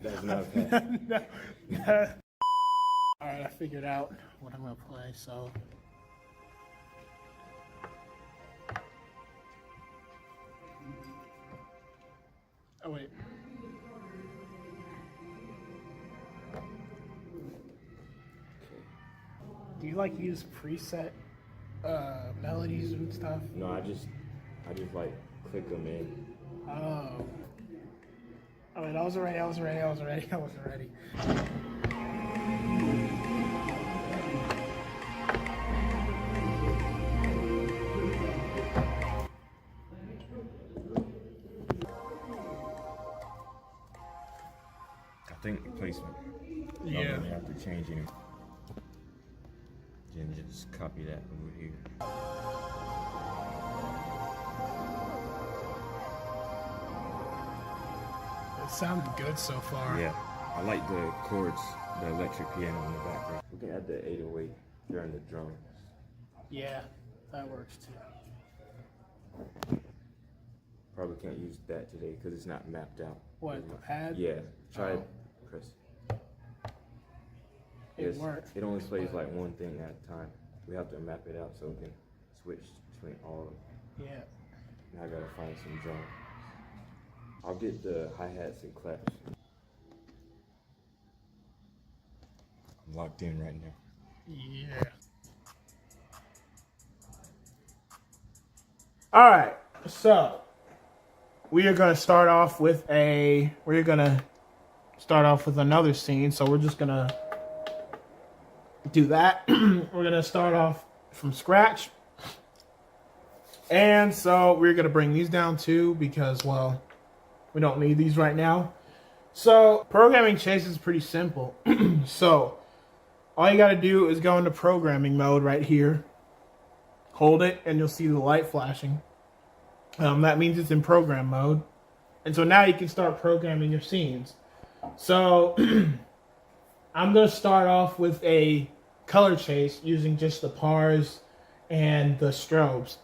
that's not bad. All right, I figured out what I'm gonna play. So. Oh wait. Do you like use preset melodies and stuff? No, I just like click them in. Oh. Oh wait, I wasn't ready. I wasn't ready. I think the placement. Yeah. I don't really have to change any. Then just copy that over here. It sounded good so far. Yeah, I like the chords, the electric piano in the background. We can add the 808 during the drums. Yeah, that works too. Probably can't use that today because it's not mapped out. What, the pad? Yeah, try Oh. it, Chris. It works. It only plays like one thing at a time. We have to map it out so we can switch between all of them. Yeah. Now I gotta find some drums. I'll get the hi-hats and claps. I'm locked in right now. Yeah. All right, so we are going to start off with another scene. So we're just gonna do that. We're gonna start off from scratch, and so we're gonna bring these down too because, well, we don't need these right now. So programming chase is pretty simple. So all you got to do is go into programming mode right here. Hold it, and you'll see the light flashing. That means it's in program mode. And so now you can start programming your scenes. So I'm going to start off with a color chase using just the pars and the strobes.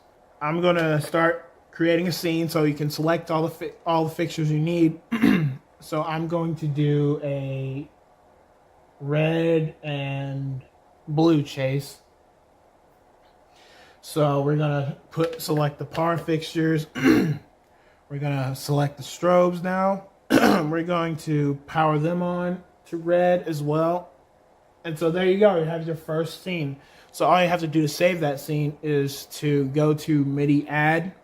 I'm going to start creating a scene so you can select all the fixtures you need. So I'm going to do a red and blue chase. So we're gonna select the par fixtures. We're gonna select the strobes now. We're going to power them on to red as well. And so there you go. You have your first scene. So all you have to do to save that scene is to go to MIDI add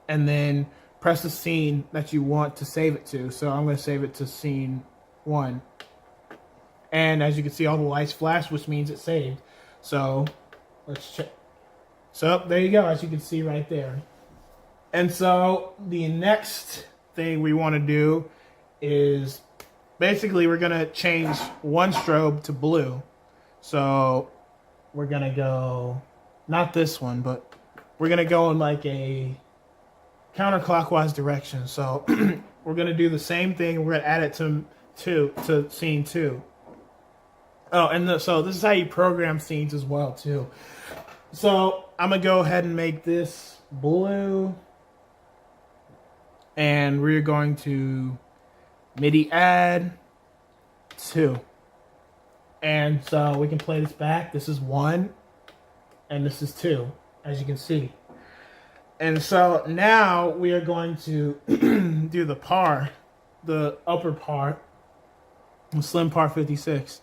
and then press the scene that you want to save it to. So I'm going to save it to scene 1. And as you can see, all the lights flash, which means it's saved. So let's check. So there you go, as you can see right there. And so the next thing we want to do is basically we're going to change one strobe to blue. So we're going to go, not this one, but we're going to go in like a counterclockwise direction. So we're going to do the same thing. We're going to add it to scene 2. Oh, and so this is how you program scenes as well too. So I'm going to go ahead and make this blue. And we're going to MIDI add 2. And so we can play this back. This is 1. And this is 2, as you can see. And so now we are going to do the par, the upper par, the slim par 56.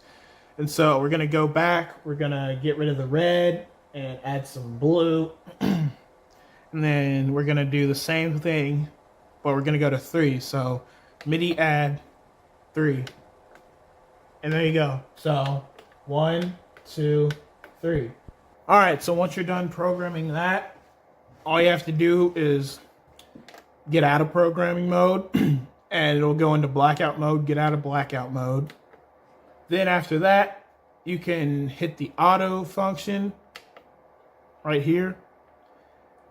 And so we're going to go back. We're going to get rid of the red and add some blue. And then we're going to do the same thing, but we're going to go to 3. So MIDI add 3. And there you go. So 1, 2, 3. All right. So once you're done programming that, all you have to do is get out of programming mode and it'll go into blackout mode, get out of blackout mode. Then after that, you can hit the auto function right here.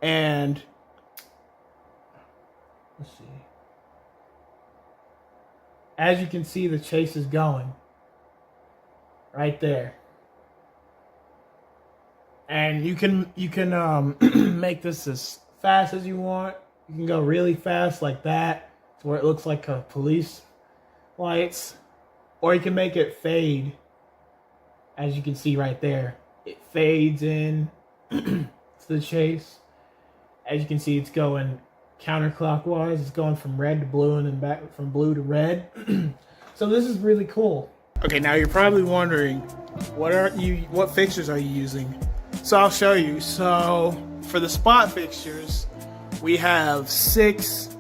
And let's see. As you can see, the chase is going right there. And you can make this as fast as you want. You can go really fast like that, to where it looks like a police lights, or you can make it fade. As you can see right there, it fades in to the chase. As you can see, it's going counterclockwise. It's going from red to blue and then back from blue to red. So this is really cool. Okay, now you're probably wondering, what fixtures are you using? So I'll show you. So for the spot fixtures, we have 6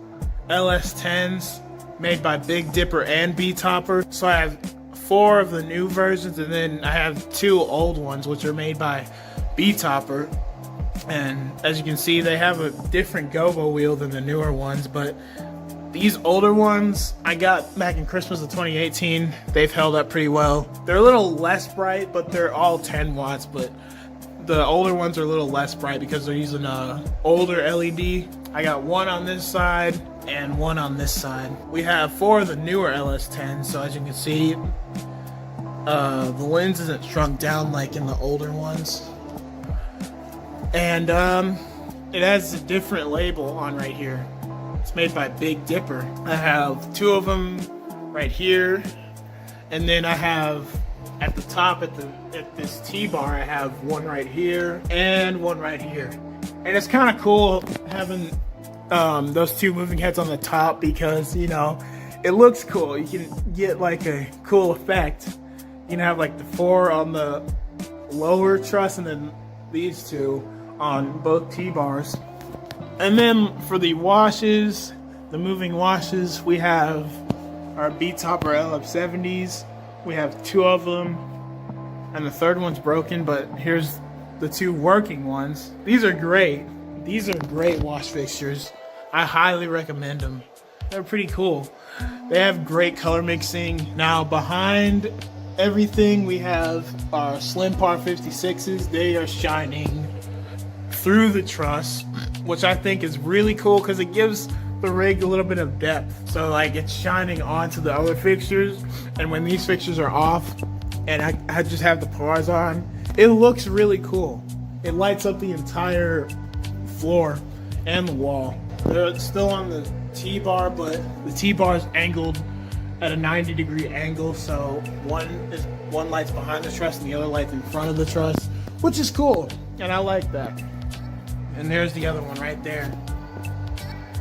LS10s made by Big Dipper and B-Topper. So I have 4 of the new versions, and then I have 2 old ones, which are made by B-Topper. And as you can see, they have a different gobo wheel than the newer ones, but these older ones I got back in Christmas of 2018. They've held up pretty well. They're a little less bright, but they're all 10 watts, but the older ones are a little less bright because they're using a older LED. I got 1 on this side and 1 on this side. We have 4 of the newer LS10s, so as you can see, the lens isn't shrunk down like in the older ones. And it has a different label on right here. It's made by Big Dipper. I have 2 of them right here, and then I have at the top at this T-bar, I have 1 right here and 1 right here. And it's kind of cool having those 2 moving heads on the top, because you know it looks cool. You can get like a cool effect. You can have like the 4 on the lower truss and then these 2 on both T-bars. And then for the washes, the moving washes, we have our B-Topper LF70s. We have 2 of them, and the 3rd one's broken, but here's the 2 working ones. These are great. These are great wash fixtures. I highly recommend them. They're pretty cool. They have great color mixing. Now behind everything, we have our Slim Par 56s. They are shining through the truss, which I think is really cool because it gives the rig a little bit of depth. So like it's shining onto the other fixtures, and when these fixtures are off and I just have the pars on, it looks really cool. It lights up the entire floor and the wall. They're still on the T-bar, but the T-bar is angled at a 90-degree angle, so one light's behind the truss and the other light's in front of the truss, which is cool, and I like that. And there's the other one right there.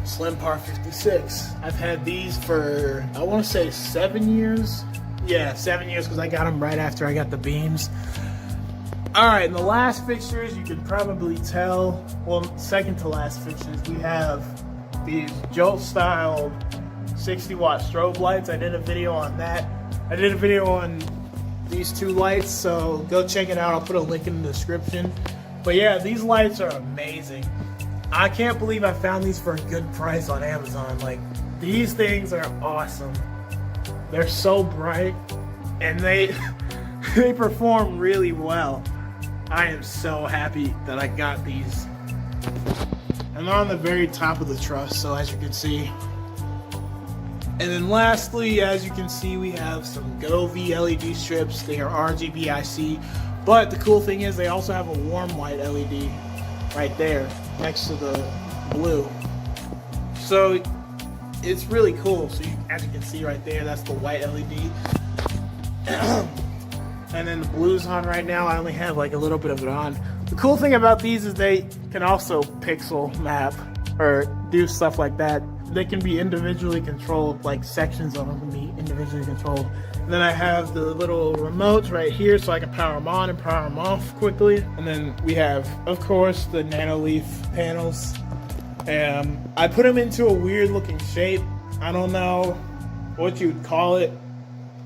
Slim Par 56. I've had these for, I want to say 7 years. Yeah, 7 years, because I got them right after I got the beams. Alright, and the last fixtures, you can probably tell, well, second to last fixtures, we have these Jolt style 60-watt strobe lights. I did a video on that. I did a video on these 2 lights, so go check it out. I'll put a link in the description. But yeah, these lights are amazing. I can't believe I found these for a good price on Amazon. Like, these things are awesome. They're so bright, and they perform really well. I am so happy that I got these. And they're on the very top of the truss, so as you can see. And then lastly, as you can see, we have some Govee LED strips. They are RGB IC. But the cool thing is they also have a warm white LED right there next to the blue. So it's really cool. So as you can see right there, that's the white LED. And then the blue's on right now. I only have like a little bit of it on. The cool thing about these is they can also pixel map or do stuff like that. They can be individually controlled, like sections of them can be individually controlled. And then I have the little remotes right here so I can power them on and power them off quickly. And then we have, of course, the Nanoleaf panels. And I put them into a weird looking shape. I don't know what you'd call it.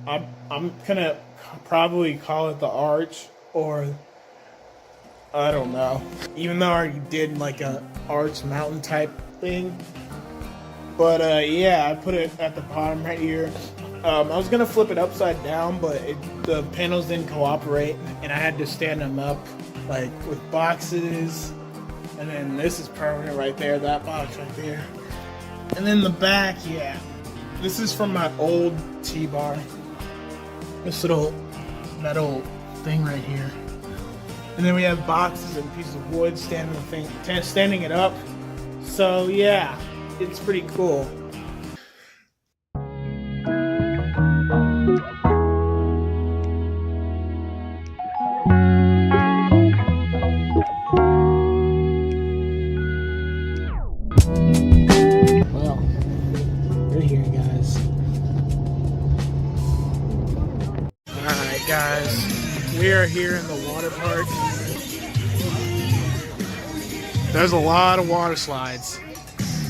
I'm gonna probably call it the arch, or I don't know. Even though I already did like a arch mountain type thing. But yeah, I put it at the bottom right here. I was gonna flip it upside down, but the panels didn't cooperate, and I had to stand them up like with boxes. And then this is permanent right there, that box right there. And then the back, yeah. This is from my old T-bar. This little metal thing right here. And then we have boxes and pieces of wood standing it up. So yeah, it's pretty cool. Well, we're here, guys. Alright, guys. We are here in the water park. There's a lot of water slides.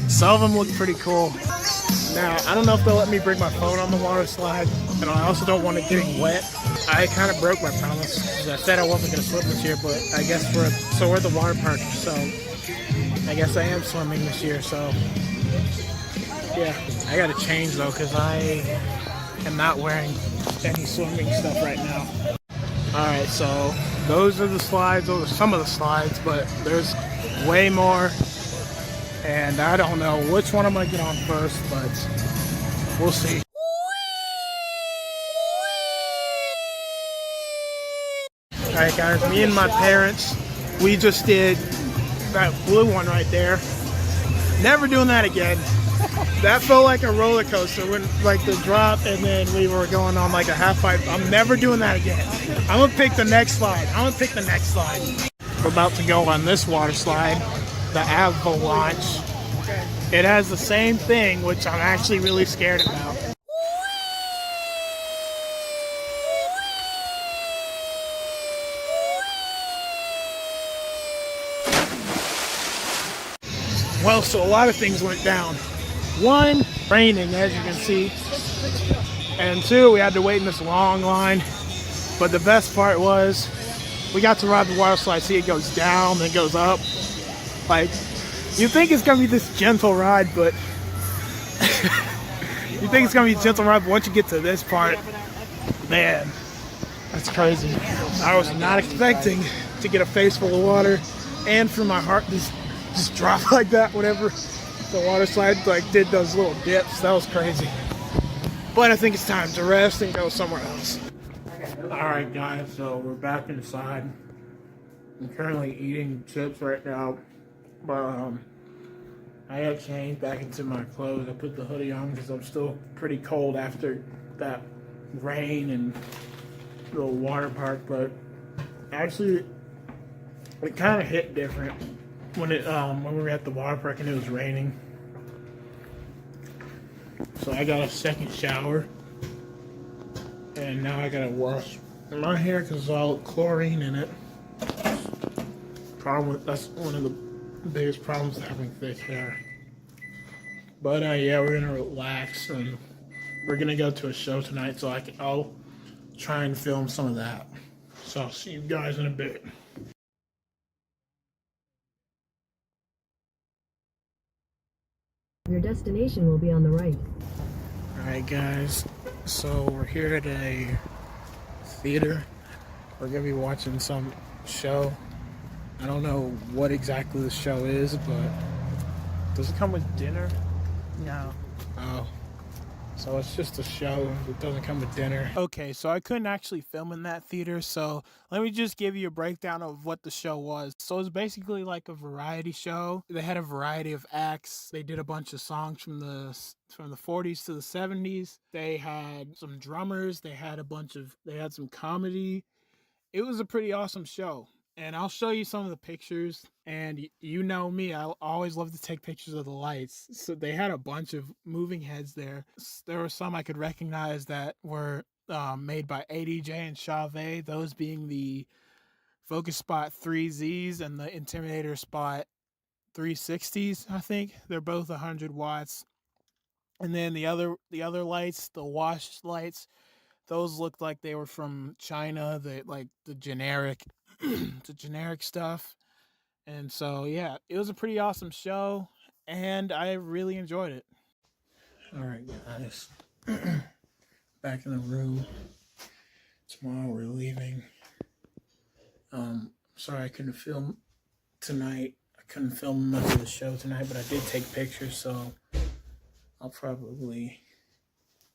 Some of them look pretty cool. Now, I don't know if they'll let me bring my phone on the water slide, and I also don't want it getting wet. I kind of broke my promise, because I said I wasn't going to swim this year, but I guess we're at the water park, so I guess I am swimming this year, so yeah. I got to change though, because I am not wearing any swimming stuff right now. Alright, so those are the slides, those are some of the slides, but there's way more, and I don't know which one I'm going to get on first, but we'll see. Alright guys, me and my parents, we just did that blue one right there. Never doing that again. That felt like a roller coaster when like the drop and then we were going on like a half pipe. I'm never doing that again. I'm gonna pick the next slide. We're about to go on this water slide, the Avalanche. It has the same thing, which I'm actually really scared about. Well, so a lot of things went down. One, raining, as you can see. And two, we had to wait in this long line. But the best part was, we got to ride the water slide. See, it goes down, then it goes up. Like, you think it's gonna be this gentle ride, but once you get to this part, man, that's crazy. I was not expecting to get a face full of water and for my heart to just drop like that whenever the water slide like did those little dips. That was crazy. But I think it's time to rest and go somewhere else. Alright guys, so we're back inside. I'm currently eating chips right now. But I got changed back into my clothes. I put the hoodie on because I'm still pretty cold after that rain and the water park. But actually, it kind of hit different when we were at the water park and it was raining. So I got a second shower, and now I gotta wash my hair because there's all chlorine in it. That's one of the biggest problems with having thick hair. But yeah, we're gonna relax and we're gonna go to a show tonight, so I'll try and film some of that. So I'll see you guys in a bit. Your destination will be on the right. Alright guys, so we're here at a theater. We're gonna be watching some show. I don't know what exactly the show is, but does it come with dinner? No. Oh. So it's just a show. It doesn't come with dinner. Okay, so I couldn't actually film in that theater, so let me just give you a breakdown of what the show was. So it's basically like a variety show. They had a variety of acts. They did a bunch of songs from the 40s to the 70s. They had some drummers. They had some comedy. It was a pretty awesome show. And I'll show you some of the pictures, and you know me, I always love to take pictures of the lights. So they had a bunch of moving heads there. There were some I could recognize that were made by ADJ and Chauvet, those being the Focus Spot 3Zs and the Intimidator Spot 360s, I think. They're both 100 watts. And then the other lights, the wash lights, those looked like they were from China, the generic stuff. And so yeah, it was a pretty awesome show and I really enjoyed it. Alright guys, back in the room. Tomorrow we're leaving. sorry I couldn't film tonight. I couldn't film much of the show tonight, but I did take pictures, so I'll probably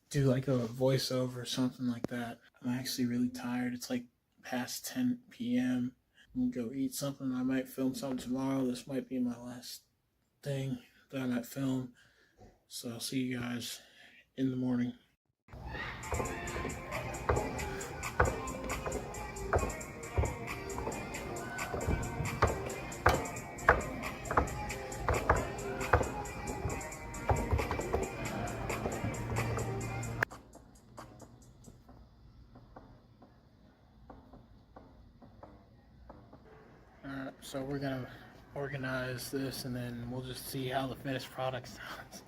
do like a voiceover or something like that. I'm actually really tired. It's like past 10 p.m. I'm gonna go eat something. I might film something tomorrow. This might be my last thing that I might film. So I'll see you guys in the morning. Alright, so we're gonna organize this and then we'll just see how the finished product sounds.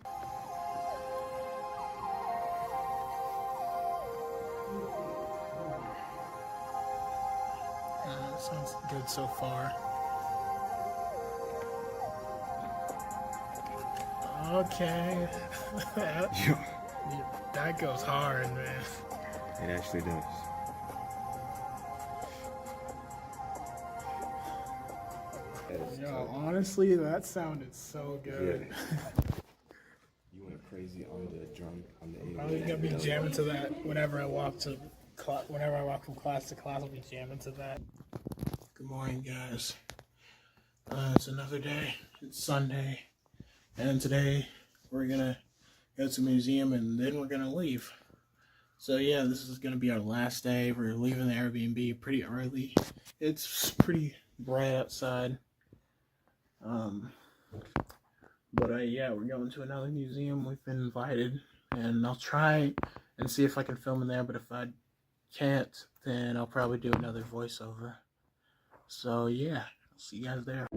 It sounds good so far. Okay. That goes hard, man. It actually does. Yo, honestly, that sounded so good. Yeah. You went crazy on the drum, on the 808. Probably gonna be jamming to that whenever I walk from class to class. I'll be jamming to that. Good morning, guys. It's another day. It's Sunday, and today we're gonna go to the museum and then we're gonna leave. So yeah, this is gonna be our last day. We're leaving the Airbnb pretty early. It's pretty bright outside. But yeah, we're going to another museum. We've been invited, and I'll try and see if I can film in there, but if I can't, then I'll probably do another voiceover. So yeah, I'll see you guys there.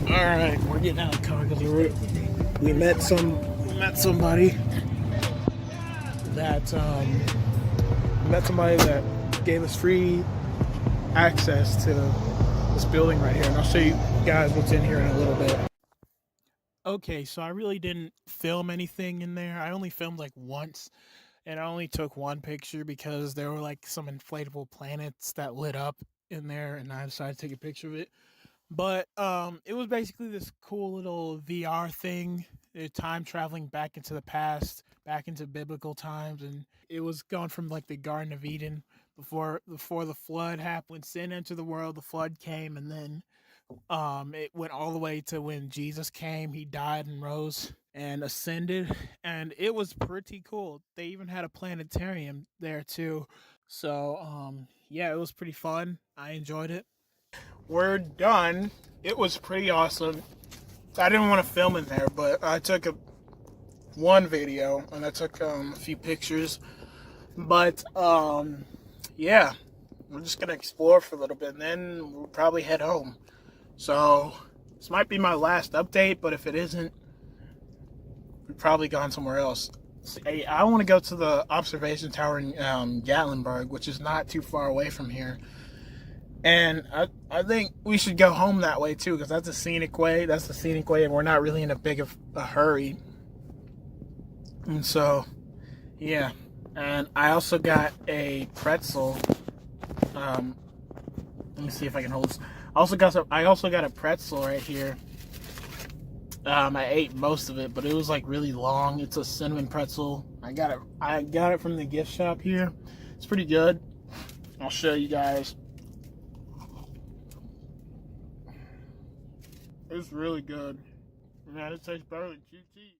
Alright, we're getting out of the car because we met somebody that gave us free access to this building right here, and I'll show you guys what's in here in a little bit. Okay, so I really didn't film anything in there. I only filmed like once, and I only took one picture because there were like some inflatable planets that lit up in there, and I decided to take a picture of it. But it was basically this cool little VR thing, time traveling back into the past, back into biblical times, and it was going from like the Garden of Eden before the flood happened. When sin entered the world, the flood came, and then it went all the way to when Jesus came. He died and rose and ascended, and it was pretty cool. They even had a planetarium there too. So yeah, it was pretty fun. I enjoyed it. We're done. It was pretty awesome. I didn't want to film in there, but I took one video and I took a few pictures. But yeah, we're just gonna explore for a little bit and then we'll probably head home. So this might be my last update, but if it isn't, we've probably gone somewhere else. Hey, I want to go to the observation tower in Gatlinburg, which is not too far away from here. And I think we should go home that way too, because that's a scenic way. That's the scenic way, and we're not really in a big of a hurry. And so, yeah. And I also got a pretzel. Let me see if I can hold this. I also got a pretzel right here. I ate most of it, but it was like really long. It's a cinnamon pretzel. I got it from the gift shop here. It's pretty good. I'll show you guys. It's really good. Man, it tastes better than QT.